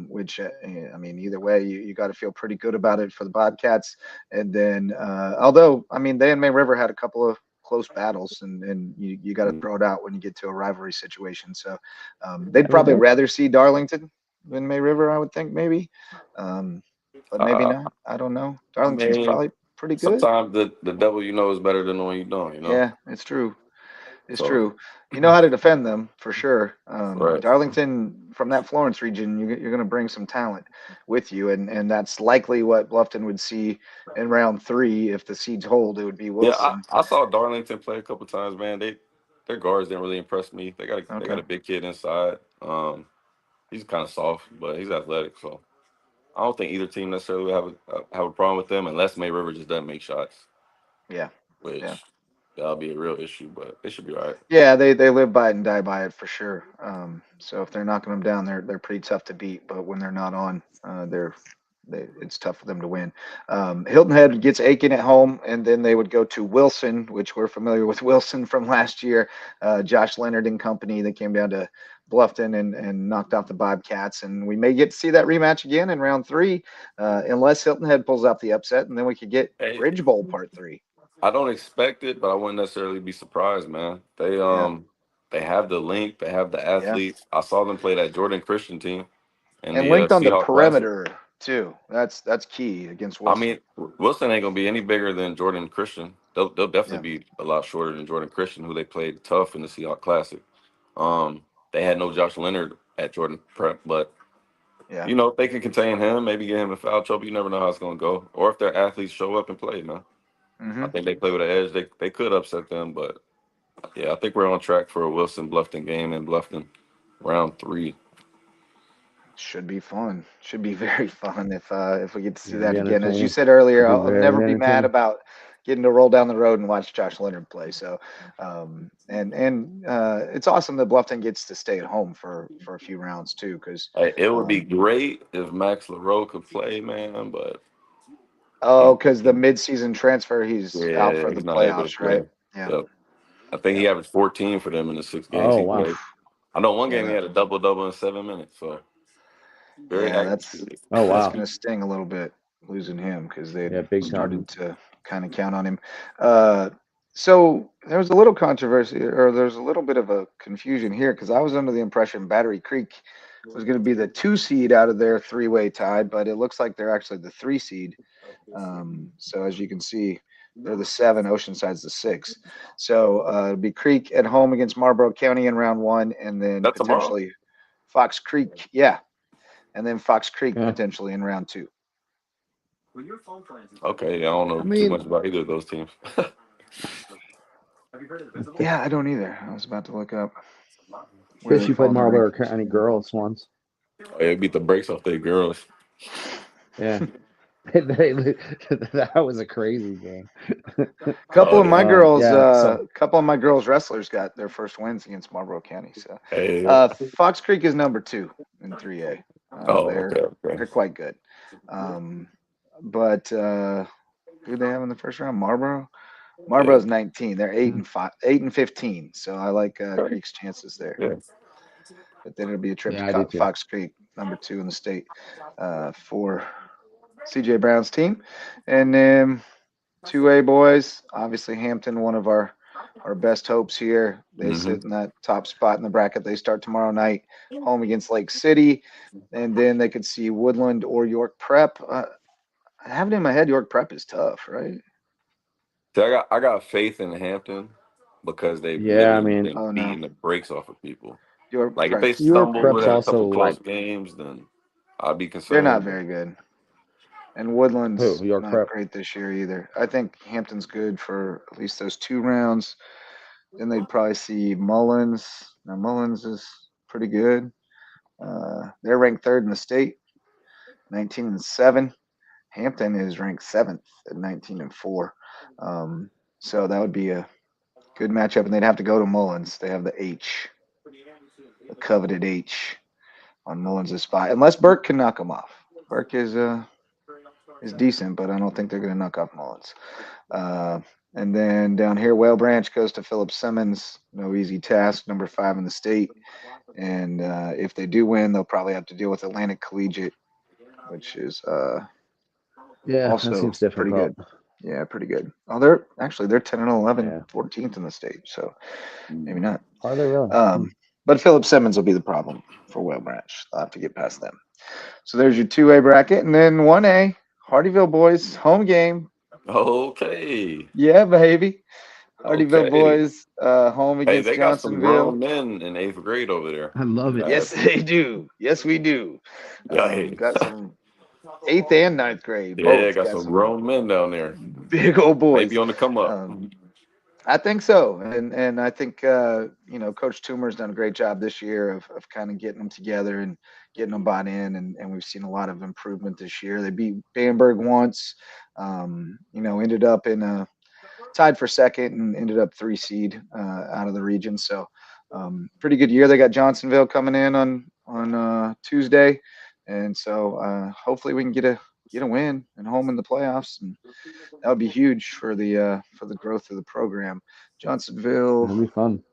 Which I mean, either way, you got to feel pretty good about it for the Bobcats. And then, although I mean, they and May River had a couple of close battles, and you got to throw it out when you get to a rivalry situation. So they'd I mean, probably that. rather see Darlington than May River, I would think, maybe. But maybe Uh, not. I don't know. I Darlington's mean, probably pretty good. sometimes the devil you know is better than the one you don't. Yeah, it's true. It's So true. You know how to defend them for sure. right. Darlington from that Florence region, you're going to bring some talent with you, and that's likely what Bluffton would see in round 3 if the seeds hold. It would be Yeah, I, Wilson. I saw Darlington play a couple times, man. Their guards didn't really impress me. They got Okay. a big kid inside. He's kind of soft, but he's athletic. So I don't think either team necessarily would have a problem with them unless May River just doesn't make shots, Yeah. Yeah. which that'll be a real issue. But they should be all right. Yeah, they live by it and die by it for sure. So if they're knocking them down, they're pretty tough to beat. But when they're not on, it's tough for them to win. Hilton Head gets Aiken at home, and then they would go to Wilson, which we're familiar with Wilson from last year. Josh Leonard and company that came down to Bluffton and knocked off the Bobcats, and we may get to see that rematch again in round 3, unless Hilton Head pulls out the upset, and then we could get Hey, Bridge Bowl Part 3. I don't expect it, but I wouldn't necessarily be surprised, man. Yeah, They have the link, they have the yeah. athletes. I saw them play that Jordan Christian team in And the linked on the Seahawk Classic. perimeter too. That's key against I Wilson. mean, Wilson ain't gonna be any bigger than Jordan Christian. They'll Yeah, definitely be a lot shorter than Jordan Christian, who they played tough in the Seahawks Classic. They had no Josh Leonard at Jordan Prep, but yeah. if they can contain him, maybe get him in foul trouble. You never know how it's gonna go, or if their athletes show up and play, man. I Hmm. think they play with an edge. They could upset them, but yeah, I think we're on track for a Wilson Bluffton game in Bluffton, round 3. Should be fun. Should be very fun if we get to see It'd that be again. As you entertaining. said earlier, It'd be I'll never very be mad entertaining. about getting to roll down the road and watch Josh Leonard play. So, it's awesome that Bluffton gets to stay at home for a few rounds too, because Hey, it would be great if Max LaRoe could play, man, but oh, he's because the midseason transfer, he's out yeah, for the he's not able to playoffs, right? play. Yeah, Yep. I think he yeah, averaged 14 for them in the 6 games Oh he wow. played. I know one yeah. game he had a double double in 7 minutes, so very Yeah, active that's shooter. Oh that's wow. gonna sting a little bit losing him because they'd Yeah, big time. started to kind of count on him. Uh, so there was a little controversy, or there's a little bit of a confusion here because I was under the impression Battery Creek was going to be the 2 seed out of their three-way tie, but it looks like they're actually the 3 seed. So as you can see, they're the 7, Oceanside's the 6. So it'll be Creek at home against Marlboro County in round 1, and then That tomorrow? potentially Fox Creek, yeah, and then Fox Creek Yeah. potentially in round 2. Okay, I don't I know too much mean, about either of those teams. Yeah, I don't either. I was about to look up where Chris, they you fall played in the Marlboro rankings. County girls once. It beat the brakes off their girls. Yeah. That was a crazy game. Oh yeah. Yeah. So Couple of my girls wrestlers got their first wins against Marlboro County. So, Hey. Fox Creek is number 2 in 3A. Oh, They're okay, okay. they're quite good. Um, but who they have in the first round? Marlboro. Yeah. Marlboro's 19. They're 8-5, 8-15. So I like Okay. Creek's chances there. Yeah. But then it'll be a trip yeah, to I do too. Fox Creek, number 2 in the state, for CJ Brown's team, and then 2A boys. Obviously, Hampton, one of our best hopes here. They Hmm. sit in that top spot in the bracket. They start tomorrow night, home against Lake City, and then they could see Woodland or York Prep. I have it in my head York Prep is tough, right? See, I got faith in Hampton because they've Yeah, I literally mean, been Oh no, beating the brakes off of people. York Like if Prep. they York stumble Prep's with a also couple close like games, then I'd be They're not concerned. But very good, and Woodland's who? York not Prep. great this year either. I think Hampton's good for at least those 2 rounds. Then they'd probably see Mullins. Now Mullins is pretty good. They're ranked 3rd in the state, 19-7. Hampton is ranked 7th at 19-4. So that would be a good matchup, and they'd have to go to Mullins. They have the H, the coveted H on Mullins' spot, unless Burke can knock them off. Burke is decent, but I don't think they're going to knock off Mullins. Uh, and then down here, Whale Branch goes to Philip Simmons. No easy task, number 5 in the state. And if they do win, they'll probably have to deal with Atlantic Collegiate, which is Yeah, that also seems pretty difficult. good. Yeah, pretty good. Oh, they're 10-11, Yeah. 14th in the state, so maybe not. Are they really? But Philip Simmons will be the problem for Whale Branch. They'll have to get past them. So there's your 2A bracket, and then 1A, Hardyville boys home game. okay, Yeah, baby. Hardyville okay. boys home Hey, against they got some Johnsonville. grown men in eighth grade over there. I love it. Yes, they do. Yes, we do. Yeah, hey. Got some eighth and ninth grade, Yeah, both got got some some grown men down there. big old Maybe boys. on the come up. Um, I think so, and I think Coach Toomer's done a great job this year of kind of getting them together and getting them bought in, and we've seen a lot of improvement this year. They beat Bamberg once, ended up in a tied for second and ended up 3 seed out of the region. So pretty good year. They got Johnsonville coming in on Tuesday, and so hopefully we can get a win and home in the playoffs, and that would be huge for the growth of the program. Johnsonville, It'll be fun.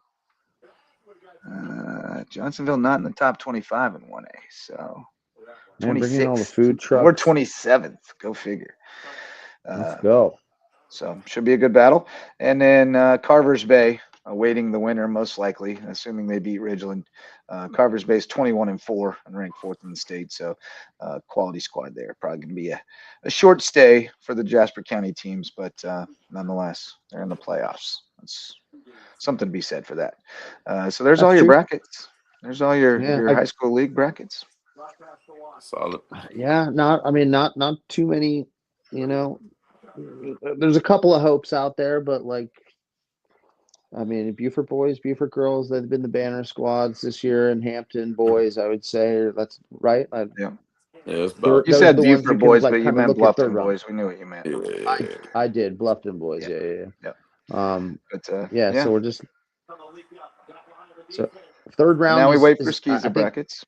Johnsonville not in the top 25 in 1A, so Man, bring in all the 26th food or trucks. 27th. Go figure. Let's Uh, go. So should be a good battle. And then Carver's Bay awaiting the winner, most likely, assuming they beat Ridgeland. Carver's Bay is 21-4 and ranked 4th in the state. So quality squad there. Probably going to be a short stay for the Jasper County teams, but nonetheless, they're in the playoffs. That's something to be said for that. So there's all That's your true. brackets. There's all Yeah, your high school league brackets. Solid. not too many. You know, there's a couple of hopes out there, but like, I mean, Beaufort boys, Beaufort girls, they've been the banner squads this year, and Hampton boys, I would say that's right. Yeah. Yeah, it's They're, about You those are said the ones Buford you can boys, but like you kind of meant look at third Bluffton round. boys. We knew what you meant. yeah. I did Bluffton boys. Yeah, Yeah. yeah. But Yeah. yeah. So we're just so third And round now we wait for is I Skeezer think brackets.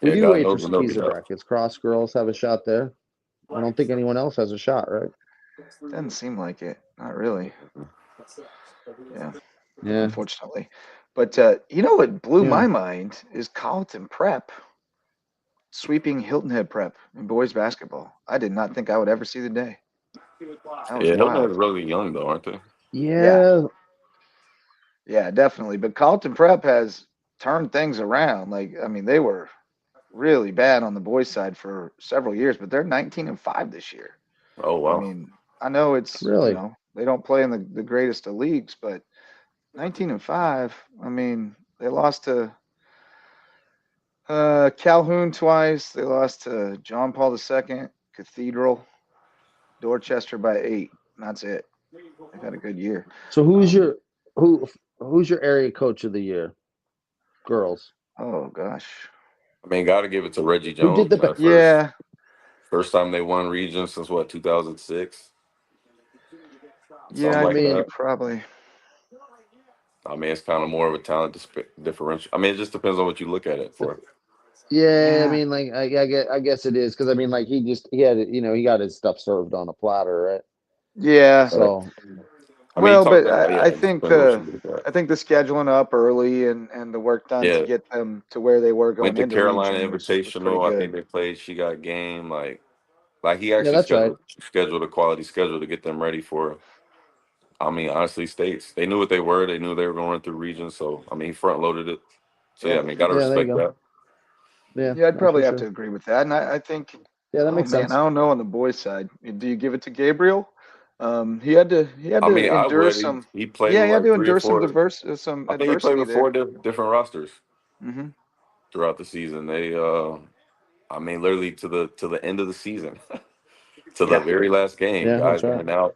we Yeah, do God wait for knows when they'll be Skeezer up. brackets. Cross girls have a shot there. I don't think anyone else has a shot, right? Doesn't seem like it. Not really. Yeah, Yeah. unfortunately. But you know what blew Yeah. my mind is Colleton Prep sweeping Hilton Head Prep in boys basketball. I did not think I would ever see the day. That was Yeah, Hilton wild. is really young though, aren't they? Yeah, Yeah. yeah, definitely. But Colleton Prep has turned things around. Like, I mean, they were really bad on the boys' side for several years, but they're 19-5 this year. Oh I wow. mean, I know it's, Really. they don't play in the greatest of leagues, but 19-5, I mean, they lost to Calhoun twice. They lost to John Paul II, Cathedral, Dorchester by 8. And that's it. They've had a good year. So Um, who who's your area coach of the year? Girls. oh gosh. I mean, got to give it to Reggie Who did Jones. the That Yeah, first time they won region since what 2006, yeah, something I I like think mean, you that. probably. I mean, it's kind of more of a talent differential. I mean, it just depends on what you look at it for. yeah, I Yeah, mean, like I guess it is because I mean, like he had he got his stuff served on a platter, right? yeah. Right. So I mean, you Well, talk but about, yeah, I it just think depends on what you the look at. I think the scheduling up early and the work done to Yeah, get them to where they were went going to into Carolina region was pretty Invitational. I think good. they played. She got game. Like he yeah, actually that's right. scheduled a quality schedule to get them ready for. I mean, honestly, states. They knew what they were. They knew they were going to run through regions. So I mean, he front loaded it. So yeah, Yeah, I mean, got to Yeah, there you respect go. that. Yeah, yeah. I'd no, for probably have to sure. agree with that. And I think, Yeah, that oh makes man, I sense. don't know on the boys' side. Do you give it to Gabriel? He had I to mean, I endure would. some. He played Yeah, with he had like to three or endure some four. diverse some I think he played adversity with four there. different rosters Hmm. throughout the season. They, I mean, literally to the end of the season, to the Yeah. very last game, Yeah, guys that's right. been out,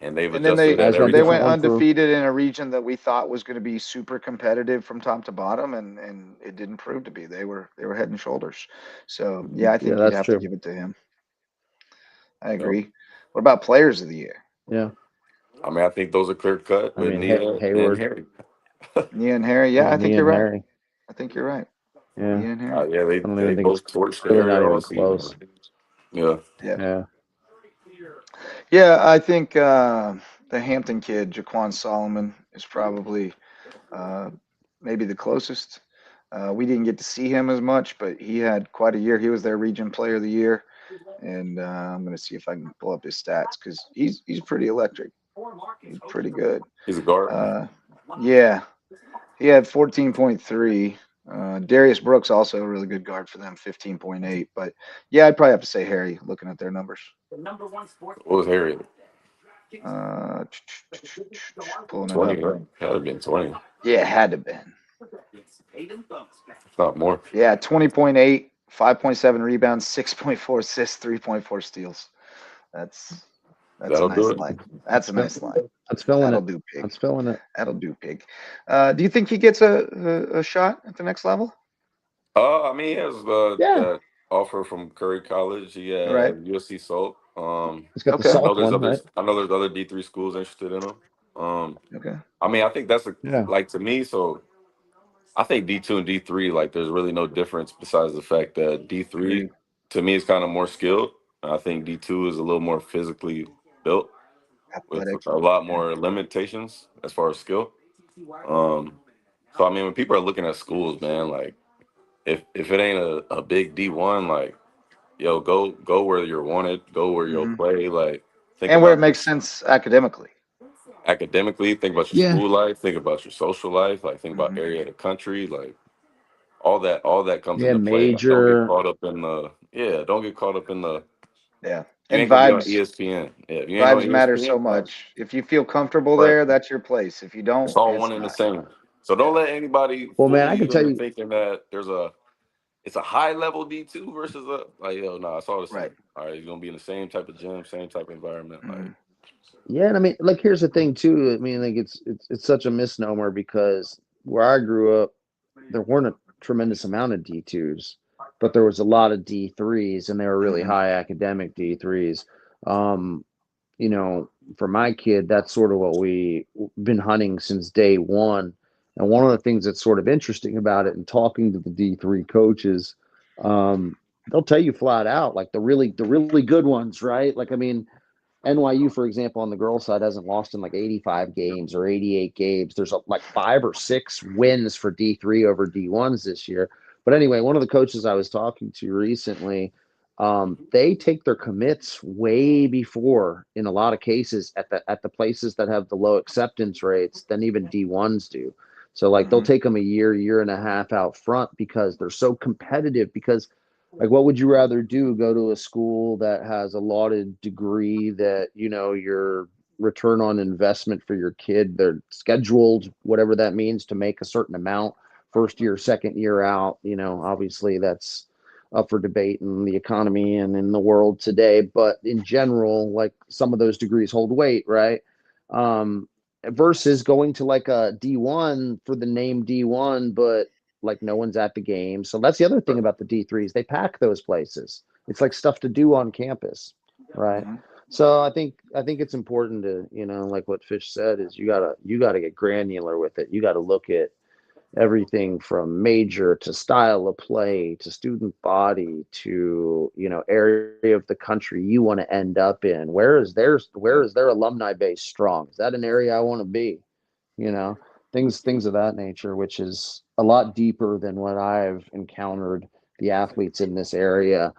and they've And then adjusted they at Has been a every they different went time. one for. undefeated in a region that we thought was going to be super competitive from top to bottom, and it didn't prove to be. They were head and shoulders. So yeah, I Yeah, think you'd that's have to true. give it to him. I So, agree. What about players of the year? Yeah, I mean, I think those are clear cut I with mean Nia and Hayward. Harry. Nia and Harry. Yeah, Yeah, I think Nia you're and right. Harry. I think you're right. Yeah, Nia and Harry. Yeah, I don't they even think it's both torched the really not area all even season. close. Yeah, Yeah. Yeah, Yeah, I think the Hampton kid, Jaquan Solomon, is probably uh, maybe the closest. We didn't get to see him as much, but he had quite a year. He was their region player of the year, and I'm going to see if I can pull up his stats because he's pretty electric. He's pretty good. he's a guard. Uh, yeah, he had 14.3. Darius Brooks also a really good guard for them, 15.8. But yeah, I'd probably have to say Harry, looking at their numbers. What was Harry? Uh, pulling it 20, up. right? Had to have been 20, Yeah, it had to been. if not more. Yeah, 20.8, 5.7 rebounds, 6.4 assists, 3.4 steals. That's that's a That'll do nice it. line. That's a nice line. that's filling That'll it. do, pig. That's filling it. That'll do, pig. Do you think he gets a shot at the next level? I mean, he has Yeah, that offer from Curry College. He Right. had USC Salt. he's got the Okay. salt one, right? I know there's other D3 schools interested in him. Okay. I mean, I think that's Yeah, like to me. So I think D2 and D3, like, there's really no difference besides the fact that D3 Agreed. to me is kind of more skilled. I think D2 is a little more physically built with Athletic. a lot Yeah. more limitations as far as skill. Um, so I mean, when people are looking at schools, man, like if it ain't a big D1, like yo, go where you're wanted, go where you'll Hmm. play. Like think And where it about makes sense academically. academically, think about your yeah, school life, think about your social life, like think about Hmm. area of the country, like all that comes yeah. into play. Like don't get Major. caught up in the yeah, don't get caught up in the Yeah. you And ain't gonna be on vibes ESPN. Yeah, if you ain't on vibes matter so ESPN, like much. If you feel comfortable right. there, that's your place. If you It's don't, all it's one and the not. same. So don't Yeah. let anybody Well, man, fool I can you tell into you. thinking that it's a high level D2 versus a like yo, no, it's all the Right. same. All right, you're gonna be in the same type of gym, same type of environment. Like Hmm. Yeah, and I mean, like, here's the thing too. I mean, like, it's such a misnomer because where I grew up, there weren't a tremendous amount of D2s. but there was a lot of D3s, and they were really Hmm. high academic D3s. Um, you know, for my kid, that's sort of what we've been hunting since day one. And one of the things that's sort of interesting about it, and talking to the D3 coaches, um, they'll tell you flat out, like the really good ones, right? Like, I mean, NYU, for example, on the girls' side hasn't lost in like 85 games or 88 games. There's like 5 or 6 wins for D3 over D1s this year. But anyway, one of the coaches I was talking to recently, they take their commits way before, in a lot of cases, at the places that have the low acceptance rates than even D1s do. So like they'll Hmm. take them a year and a half out front because they're so competitive. Because like, what would you rather do? Go to a school that has a lauded degree that, your return on investment for your kid, they're scheduled, whatever that means, to make a certain amount first year, second year out. Obviously that's up for debate in the economy and in the world today. But in general, like some of those degrees hold weight, right? Um, versus going to like a D1 for the name D1, but like no one's at the game. So that's the other thing about the D3s. They pack those places. It's like stuff to do on campus, right? Hmm. So I think it's important to, like what Fish said, is you gotta get granular with it. You gotta look at everything from major to style of play to student body to, area of the country you want to end up in. Where is their alumni base strong? Is that an area I want to be? you know things of that nature, which is a lot deeper than what I've encountered the athletes in this area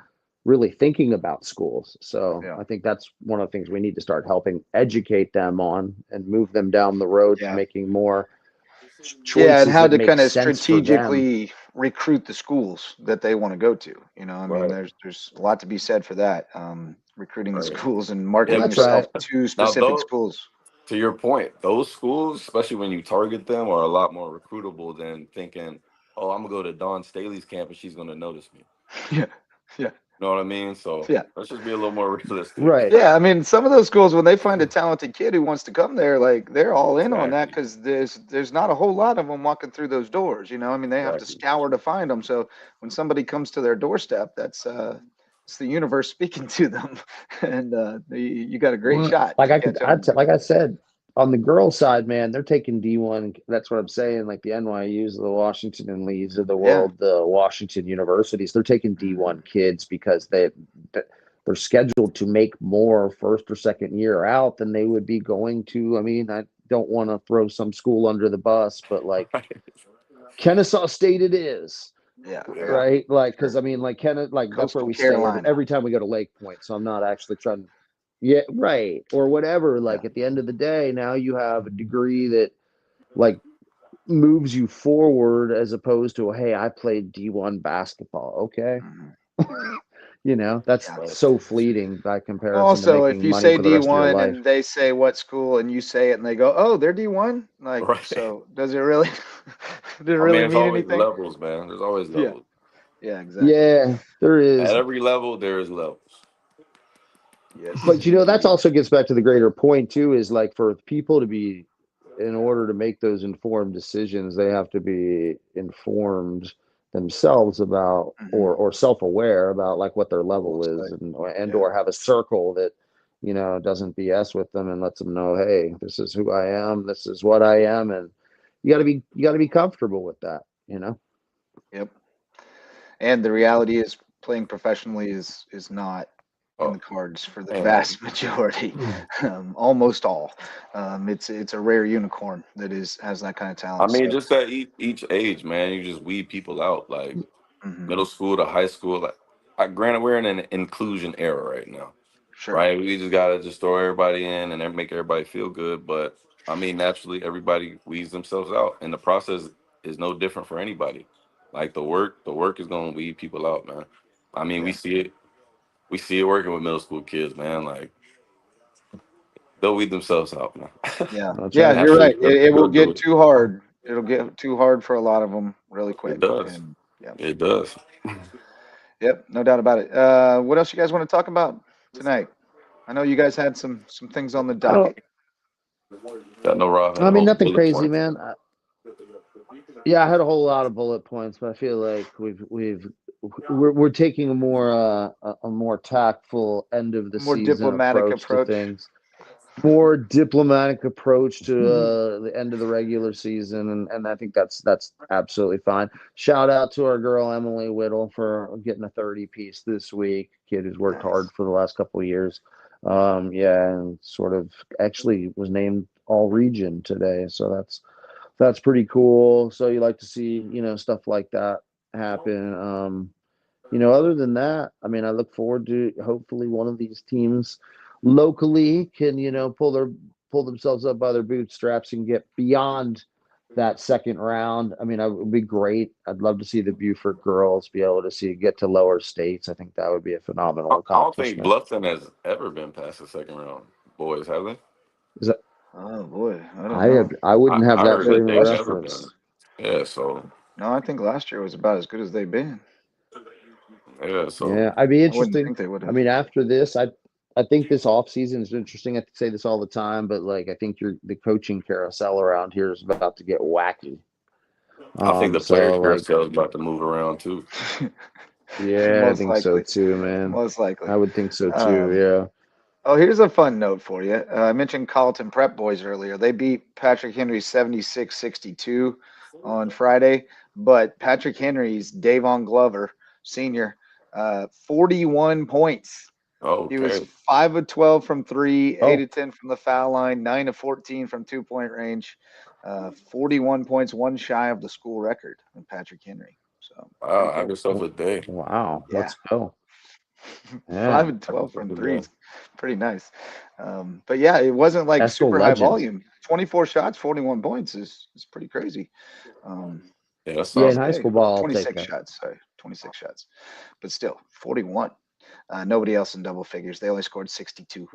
really thinking about schools. So Yeah. I think that's one of the things we need to start helping educate them on and move them down the road to Yeah. making more Yeah, and choices how that to make kind of sense for them. strategically recruit the schools that they want to go to. I mean, Right. there's a lot to be said for that. Recruiting the Right. schools and Yeah, marketing That's because yourself right. to now specific though, schools. to your point, those schools, especially when you target them, are a lot more recruitable than thinking, "Oh, I'm gonna go to Dawn Staley's camp and she's gonna notice me." Yeah. Yeah. You know what I mean? So Yeah. let's just be a little more realistic. Right. Yeah, I mean, some of those schools, when they find a talented kid who wants to come there, like they're all in on that Exactly. because there's not a whole lot of them walking through those doors. I mean, they have to Exactly. scour to find them. So when somebody comes to their doorstep, that's it's the universe speaking to them, and you got a great Well, shot like to I could, catch on. like I said, on the girls' side, man, they're taking D1. That's what I'm saying. Like the NYU's, the Washington and Lees of the Yeah. world, the Washington universities, they're taking Hmm. D1 kids because they're scheduled to make more first or second year out than they would be going to. I mean, I don't want to throw some school under the bus, but like Right. Kennesaw State, it is. Yeah. Yeah. Yeah. Right, like Sure. because I mean, like like that's where Coastal we stay Carolina. every time we go to Lake Point. So I'm not actually trying. Yeah, right, or whatever. Yeah. Like at the end of the day, now you have a degree that like moves you forward as opposed to, hey, I played D1 basketball. Okay, Hmm. that's Yeah. Right. so fleeting by comparison to Also, if making you money say for the rest of your D1 life. and they say what school and you say it and they go, "Oh, they're D1," like, Right. so does it really did it I mean, really it's mean always anything? levels, man. There's always Yeah. levels. Yeah, exactly. Yeah, there At is. every level, there is levels. Yes, But that's indeed. also gets back to the greater point too, is like for people to be, in order to make those informed decisions, they have to be informed themselves about, Hmm. or self-aware about like what their Well level is, said. and Yeah. or have a circle that doesn't BS with them and lets them know, hey, this is who I am, this is what I am, and you got to be comfortable with that, Yep. And the reality is playing professionally is not in the Oh, cards for the man. vast majority, almost all. It's a rare unicorn that has that kind of I talent. mean, So, just at each age, man, you just weed people out. Like hmm, middle school to high school. Like, granted, we're in an inclusion era right now, sure. right? We just gotta just throw everybody in and then make everybody feel good. But I mean, naturally, everybody weeds themselves out, and the process is no different for anybody. Like the work is gonna weed people out, man. I mean, we Yeah. see it. We see it working with middle school kids, man. Like they'll weed themselves out, man. Yeah. that's Yeah, right. you're Naturally, right. they'll, It will they'll do get it. too hard. It'll get too hard for a lot of them really It quick. does. And yeah. It does. Yep, no doubt about it. What else you guys want to talk about tonight? I know you guys had some things on the I don't. docket. Got no Rob had I a mean, whole nothing bullet crazy, point. man. Yeah, I had a whole lot of bullet points, but I feel like we're taking a more tactful end of the More season diplomatic approach to approach. things. More diplomatic approach to the end of the regular season, and I think that's absolutely fine. Shout out to our girl Emily Whittle for getting a 30 piece this week. Kid who's worked hard Nice. for the last couple of years. Yeah, and sort of actually was named all region today, so that's pretty cool. So you like to see, stuff like that happen. Other than that, I mean, I look forward to hopefully one of these teams locally can, pull themselves up by their bootstraps and get beyond that second round. I mean, it would be great. I'd love to see the Beaufort girls be able to get to lower states. I think that would be a phenomenal I don't think accomplishment. Bluffton has ever been past the second round. Boys, have they? Is that, Oh boy, I don't know. I wouldn't have I that heard Because that frame of they've last never reference. been. Yeah, so no, I think last year was about as good as they've been. yeah, so Yeah, I'd be I wouldn't interesting. think they would I have. mean, after this, I think this off season is interesting. I say this all the time, but like I think the coaching carousel around here is about to get wacky. I think the player So like, carousel is about to move around too. yeah, I Most think so likely. too, man. Most likely. I would think so too. Um, Yeah. oh, here's a fun note for you. I mentioned Carleton Prep Boys earlier. They beat Patrick Henry 76-62 on Friday, but Patrick Henry's Davon Glover, senior, 41 points. He was Okay. 5 of 12 from three, 8 Oh, of 10 from the foul line, 9 of 14 from 2 point range, 41 points, one shy of the school record of Patrick Henry. So pretty Wow, have cool. yourself a day. wow. Yeah. Let's go. 5 Yeah. and Have 12 yourself from a three day. is pretty nice. But yeah, it wasn't like Esco super high legend. volume. 24 shots, 41 points is pretty crazy. Um, Yeah, that's Yeah, in nice something. high day. school ball, I'll take 26 that. shots, sorry, 26 shots. But still, 41. Nobody else in double figures. They only scored 62.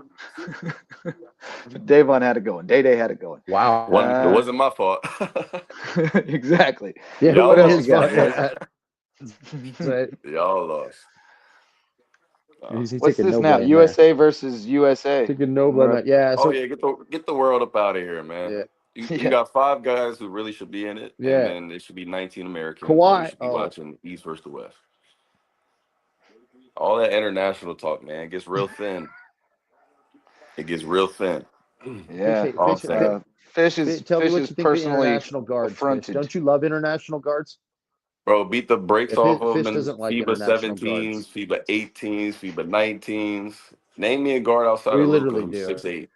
But Davon had it going. Day Day had it going. Wow. It Uh, wasn't my fault. exactly. Yeah, it Y'all What wasn't else you his lost. got, fault. guys? So Y'all lost. he's What's taking this no now? blame there. USA versus USA. Taking no blame. Remember? Yeah. Oh So yeah, get the world up out of here, man. yeah, You Yeah. got five guys who really should be in it, and yeah. then there should be 19 Americans, and we Kawhi. should be Oh, watching East versus the West. All that international talk, man, gets real thin. It gets real thin. fish. Yeah. All I'm saying. Tell me Fish what is you think of personally international guards, Fish. affronted. Don't you love international guards? Bro, beat the brakes If off of them Fish in doesn't like FIBA international 17s, guards, FIBA 18s, FIBA 19s. Name me a guard outside we of Luca literally who's do. 6'8".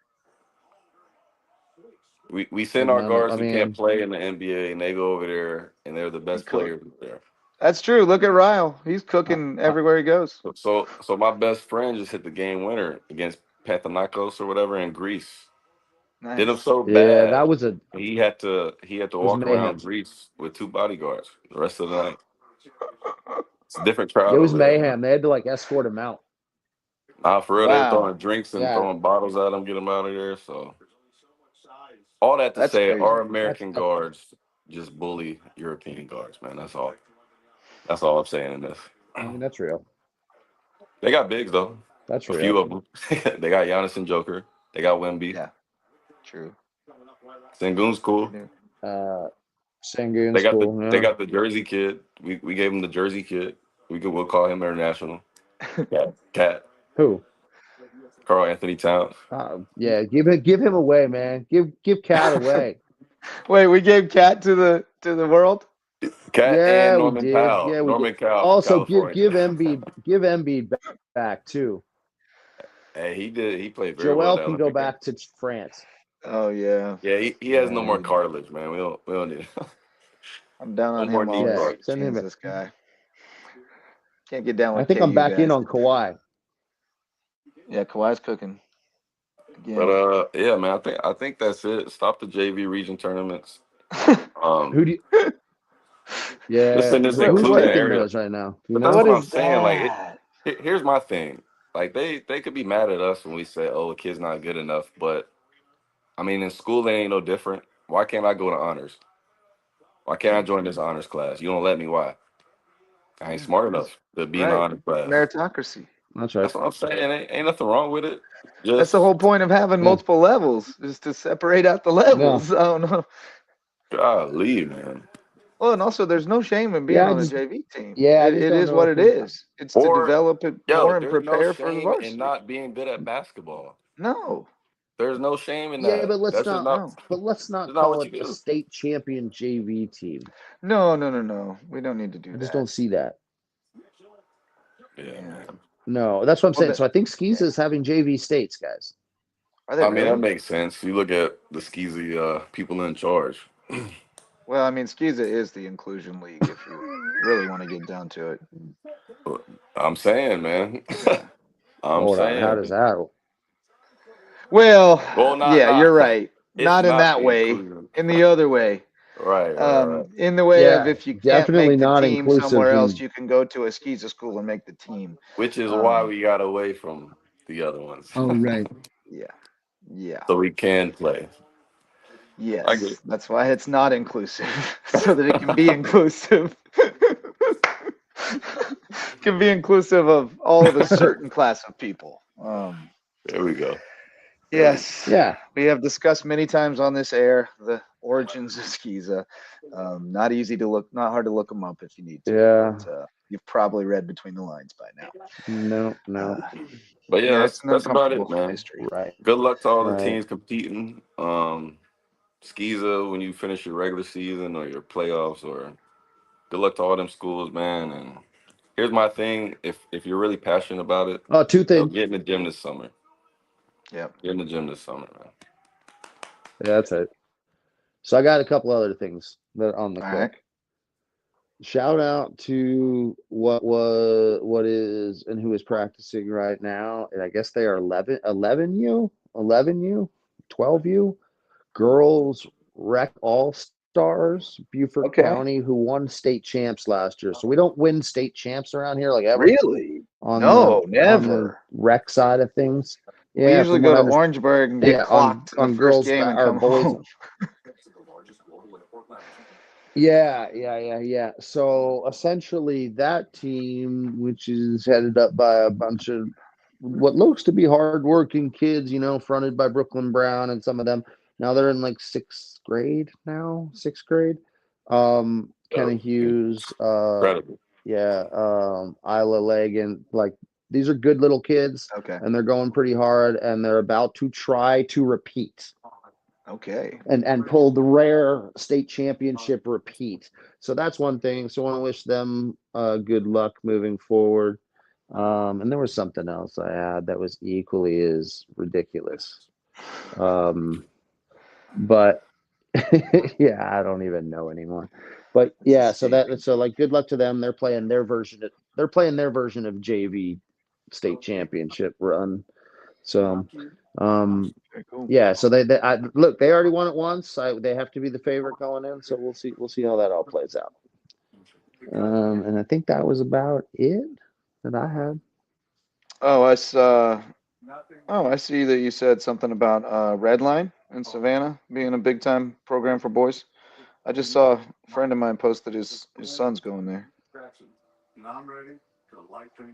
We send And our none of, guards I who can't mean, play in the NBA, and they go over there, and they're the And best cook. players there. That's true. Look at Ryle. He's I, cooking I, everywhere he goes. So my best friend just hit the game winner against Panathinaikos or whatever in Greece. Did him Nice. so yeah, that bad was a he had to was walk around mayhem. Greece with two bodyguards the rest of the night. It's a different crowd It was over there, man. mayhem. They had to like escort him out. Nah, for real, they were Wow. throwing drinks and Yeah, throwing bottles at him, get him out of there. So all that to That's say, our crazy. that's American guards just bully European guards, man. That's all. That's all I'm saying in this. I mean, that's real. They got bigs though. That's A few real. of them. They got Giannis and Joker. They got Wemby. Yeah. True. Sengun's They cool. do. Uh, They Sangoon's got the cool. they Yeah. got the Jersey kid. We gave him the Jersey kid. We'll call him international. Cat. Who? Carl Anthony Towns. Yeah. Give him away, man. Give Cat away. Wait, we gave Cat to the world? Cat and Yeah, we Norman did. Powell. Yeah, we did. Norman Powell from Also, give California. give Embiid back too. Hey, he did. He played very well in Joel the can go Olympic game. back to France. Oh yeah. Yeah, he has no Yeah, more cartilage, man. We don't need I'm down no on more him knee Yeah, always. cartilage. send him. Kansas guy. Can't get down I with think I'm KU back in guys. on Kawhi. Yeah, Kawhi's cooking But again. yeah, man. I think that's it. Stop the JV region tournaments. Who Um, do you, yeah, listen, this who's what including taking area. those right now? Do you But that's know? what what I'm is saying. Like, that? here's my thing. Like, they could be mad at us when we say, "Oh, a kid's not good enough." But I mean, in school, they ain't no different. Why can't I go to honors? Why can't I True. join this honors class? You don't let me. Why? I ain't smart Because enough to be in the right, honors class. meritocracy. That's right. That's what I'm saying. Ain't nothing wrong with it. That's the Just whole point of having Yeah, multiple levels, is to separate out the yeah. levels. I don't know. golly, man. Well, and also, there's no shame in being Yeah, on a JV team. I It, just it don't is know what if it we. is. It's to Or develop it yo, more and there's no prepare for the shame in varsity. not being good at basketball. No, There's no shame in Yeah, that. but let's That's just not. not no, But let's not that's not call what it you a do. state champion JV team. no, no, no, no. We don't need to I do just that. don't see that. Yeah, Yeah. man. No, that's what I'm Well, saying. So I think Skeeza yeah. is having JV states, guys. Are they I mean, that really? makes sense. You look at the skeezy people in charge. Well, I mean, Skiza is the inclusion league if you really want to get down to it. I'm saying, man. Yeah. I'm Hold on. How saying. does that? Well, Well, yeah, not. you're right. It's Not in not that the way. inclusion. In the other way. Right. In the way of Yeah, if you can't definitely make the not team inclusive. somewhere else, And you can go to a Skiza school and make the team. Which is why Um, we got away from the other ones, oh, right. yeah. Yeah. so we can play. I get Yes. it. That's why it's not inclusive, so that it can be inclusive. Can be inclusive of all of a certain class of people. There we go. There we go. Yes, Yeah, we have discussed many times on this air the origins of Skiza. Not easy to look, not hard to look them up if you need to, but yeah. you've probably read between the lines by now. No, no. Uh, But yeah, yeah, it's that's an that's about it, uncomfortable man. history. Right, Good luck to all the right. teams competing. Skeeza when you finish your regular season or your playoffs, or good luck to all them schools, man. And here's my thing: if you're really passionate about it, Oh, two things. get in the gym this summer. Yep. Get in the gym this summer, man. Yeah, that's it. So I got a couple other things that on the All right. quick. Shout out to what is and who is practicing right now. And I guess they are 11U, 12U girls rec all stars, Beaufort Okay. County, who won state champs last year. So we don't win state champs around here like ever Really? on the No, on the never. rec side of things. We Yeah, usually from go what I to understand. Orangeburg and get Yeah, clocked in the on first girls game and or come boys. home. Yeah. So essentially, that team, which is headed up by a bunch of what looks to be hardworking kids, fronted by Brooklyn Brown and some of them. Now they're in like sixth grade now, sixth grade. Kenna So Hughes, incredible. yeah, Isla Legan, like these are good little kids, Okay. and they're going pretty hard, and they're about to try to repeat Okay. and pull the rare state championship repeat. So that's one thing. So I want to wish them good luck moving forward. And there was something else I had that was equally as ridiculous. But yeah, I don't even know anymore. But It's yeah, so escaping. like good luck to them. They're playing their version of JV state championship run. So Very cool. yeah, so look, they already won it once. They have to be the favorite going in, so we'll see how that all plays out. And I think that was about it that I had. Oh, I saw. Oh, I see that you said something about Redline in Savannah being a big time program for boys. I just saw a friend of mine post that his son's going there. I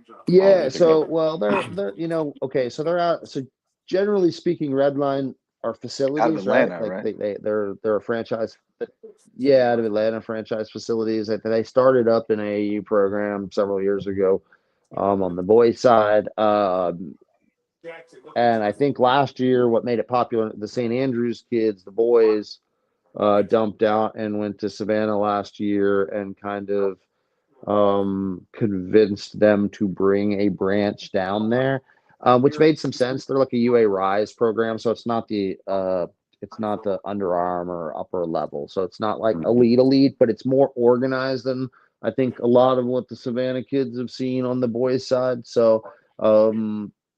don't Yeah, even think so well, they're okay, so they're out. So generally speaking, Redline are Out of facilities, right? Atlanta, Like right? they're a franchise. Yeah, out of Atlanta, franchise facilities. They started up an AAU program several years ago, on the boys side. And I think last year, what made it popular, the St. Andrews kids, the boys, dumped out and went to Savannah last year and kind of convinced them to bring a branch down there, which made some sense. They're like a UA Rise program, so it's not the Under Armour upper level, so it's not like elite, but it's more organized than I think a lot of what the Savannah kids have seen on the boys' side. So,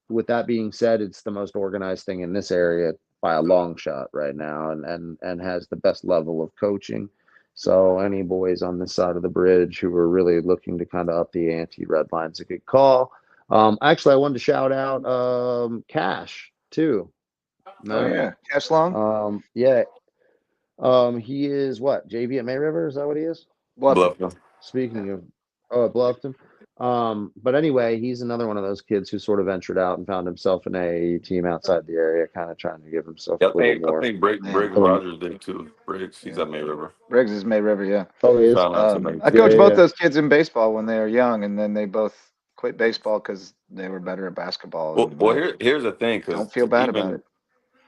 with that being said, it's the most organized thing in this area by a long shot right now, and has the best level of coaching. So any boys on this side of the bridge who are really looking to kind of up the ante, red line's a good call. Actually, I wanted to shout out Cash too. Oh No, yeah, Cash Long, yeah. He is what JV at May River. Is that what he is? Bluffton. Bluffton. Speaking of, oh, at Bluffton. But anyway, he's another one of those kids who sort of ventured out and found himself an AAU team outside the area, kind of trying to give himself Yeah, a little I more. think Yeah, Briggs Little, Rogers did too. Briggs, he's yeah. at May River. Briggs is May River, yeah. oh, he is. Shout out to May I Yeah, too. coached yeah, both yeah. those kids in baseball when they were young, and then they both quit baseball because they were better at basketball. And Well, here's the thing, because don't feel bad about it.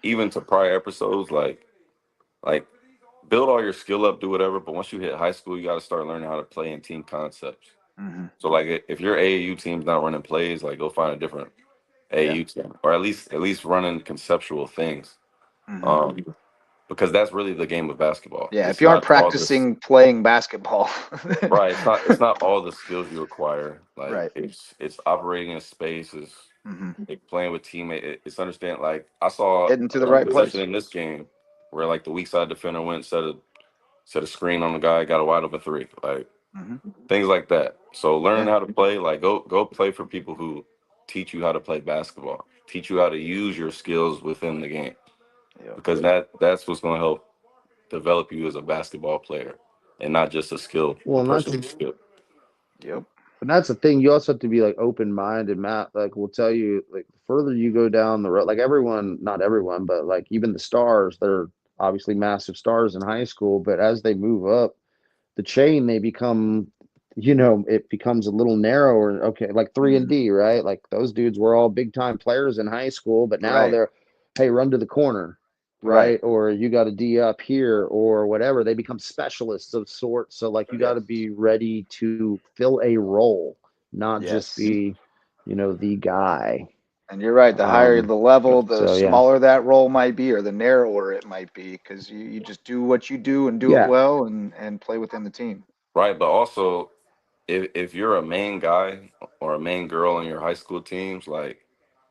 even to prior episodes, like build all your skill up, do whatever. But once you hit high school, you got to start learning how to play in team concepts. Hmm. So like if your AAU team's not running plays, like go find a different Yeah. AAU team, or at least running conceptual things. Hmm. Um, because that's really the game of basketball. Yeah. If It's you aren't not all this. practicing playing basketball, Right. It's not all the skills you acquire. Like right. it's operating in space, is Hmm. like playing with teammates. It's understand. Like I saw Getting to the a right possession place. in this game where like the weak side defender went set a screen on the guy, got a wide open three. Like Hmm. things like that. So Yeah. learning how to play, like go play for people who teach you how to play basketball, teach you how to use your skills within the game, Yep. because that's what's going to help develop you as a basketball player and not just a Well, and person that's who's skilled. Yep. and that's the thing. You also have to be like open minded. Matt, like, will tell you, like, the further you go down the road, like everyone, not everyone, but like even the stars, they're obviously massive stars in high school, but as they move up the chain, they become, it becomes a little narrower. Okay, like three and Hmm. D, right? Like those dudes were all big time players in high school, but now Right. they're, hey, run to the corner, Right. right? Or you got to D up here or whatever. They become specialists of sorts. So like you got Yep. to be ready to fill a role, not just Yes. be, the guy. And you're right. The higher Um, the level, the so yeah, smaller that role might be, or the narrower it might be, because you just do what you do and do it yeah, well, and play within the team. Right, but also if you're a main guy or a main girl on your high school teams, like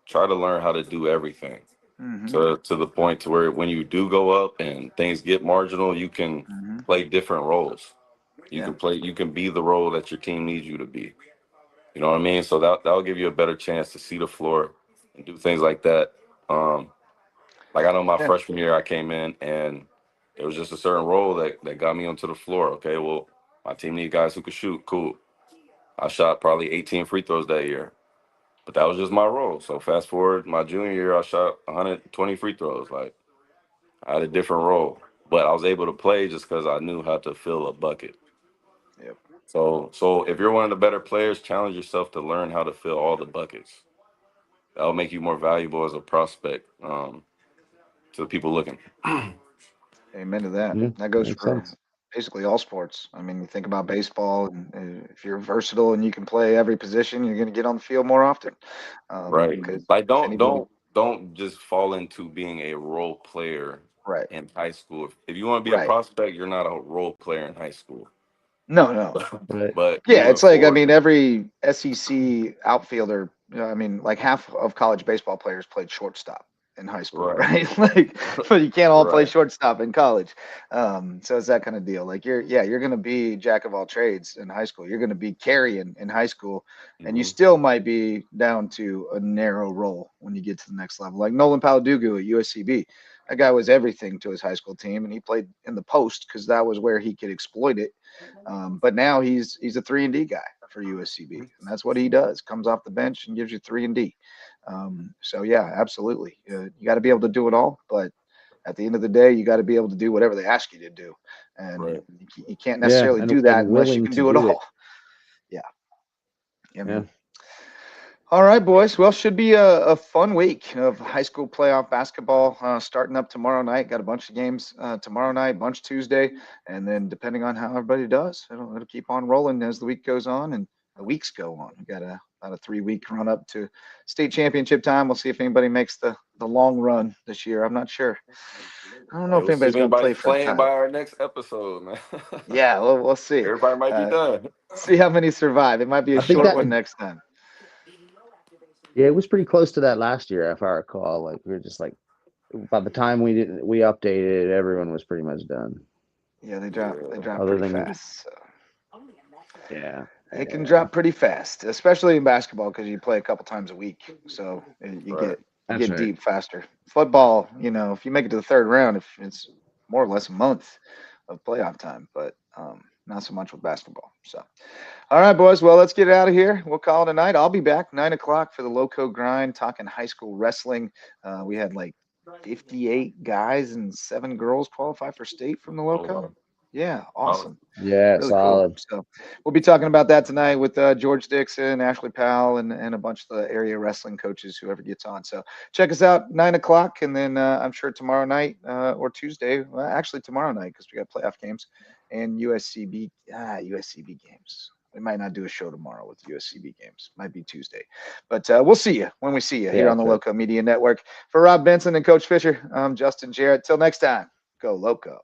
try to learn how to do everything Hmm. to the point to where when you do go up and things get marginal, you can Hmm. play different roles. Yeah. You can be the role that your team needs you to be. You know what I mean? So that'll give you a better chance to see the floor and do things like that. Um, like I know my Yeah. freshman year I came in and it was just a certain role that got me onto the floor. Okay, well, my team needs guys who could shoot. Cool. I shot probably 18 free throws that year, but that was just my role. So fast forward my junior year, I shot 120 free throws. Like I had a different role, but I was able to play just because I knew how to fill a bucket. Yep. So if you're one of the better players, challenge yourself to learn how to fill all the buckets. That'll make you more valuable as a prospect to the people looking. Amen to that. yeah, That goes makes for sense. basically all sports. I mean, you think about baseball, and if you're versatile and you can play every position, you're going to get on the field more often. Right. Because Like if anybody, don't just fall into being a role player right, in high school. If you want to be a right, prospect, you're not a role player in high school. no, no, Right. But yeah, moving it's like I forward, mean, every SEC outfielder. I mean, like half of college baseball players played shortstop in high school, right, right? Like, but you can't all play right. shortstop in college. So it's that kind of deal. Like you're going to be jack of all trades in high school. You're going to be carrying in high school, and you Hmm. still might be down to a narrow role when you get to the next level. Like Nolan Paladugu at USCB. That guy was everything to his high school team, and he played in the post because that was where he could exploit it. But now he's a 3 and D guy for USCB, and that's what he does. Comes off the bench and gives you 3 and D. So yeah, absolutely. You got to be able to do it all, but at the end of the day, you got to be able to do whatever they ask you to do, and Right. you can't Yeah, necessarily do that and unless you willing can to do it do it. all. Yeah, yeah, Yeah. man. All right, boys. Well, should be a fun week of high school playoff basketball starting up tomorrow night. Got a bunch of games tomorrow night, bunch Tuesday, and then depending on how everybody does, it'll keep on rolling as the week goes on and the weeks go on. We got about a 3 week run up to state championship time. We'll see if anybody makes the long run this year. I'm not sure. I don't know Hey, if we'll see anybody's if going to play anybody's for a playing by title. our next episode, man. Yeah, we'll see. Everybody might be Uh, done. see how many survive. It might be a I think short that one next time. yeah, it was pretty close to that last year, if I recall. Like we were just like by the time we updated, everyone was pretty much done. Yeah, they Yeah. drop Other pretty than fast. So. yeah, It can yeah, drop pretty fast, especially in basketball because you play a couple times a week, so you Right. you that's get right. deep faster. Football, if you make it to the third round, if it's more or less a month of playoff time, but not so much with basketball. So, all right, boys. Well, let's get out of here. We'll call it a night. I'll be back 9 o'clock for the Loco Grind, talking high school wrestling. We had like 58 guys and 7 girls qualify for state from the Oh Loco. wow. Yeah, Solid. awesome. Yeah, Really cool. solid. So we'll be talking about that tonight with George Dixon, Ashley Powell, and a bunch of the area wrestling coaches, whoever gets on. So check us out 9 o'clock, and then I'm sure tomorrow night or Tuesday. Well, actually tomorrow night because we got playoff games and USCB games. We might not do a show tomorrow with USCB games. Might be Tuesday, but we'll see you when we see you here Yeah, on the sure. Loco Media Network. For Rob Benson and Coach Fisher, I'm Justin Jarrett. Till next time, go Loco.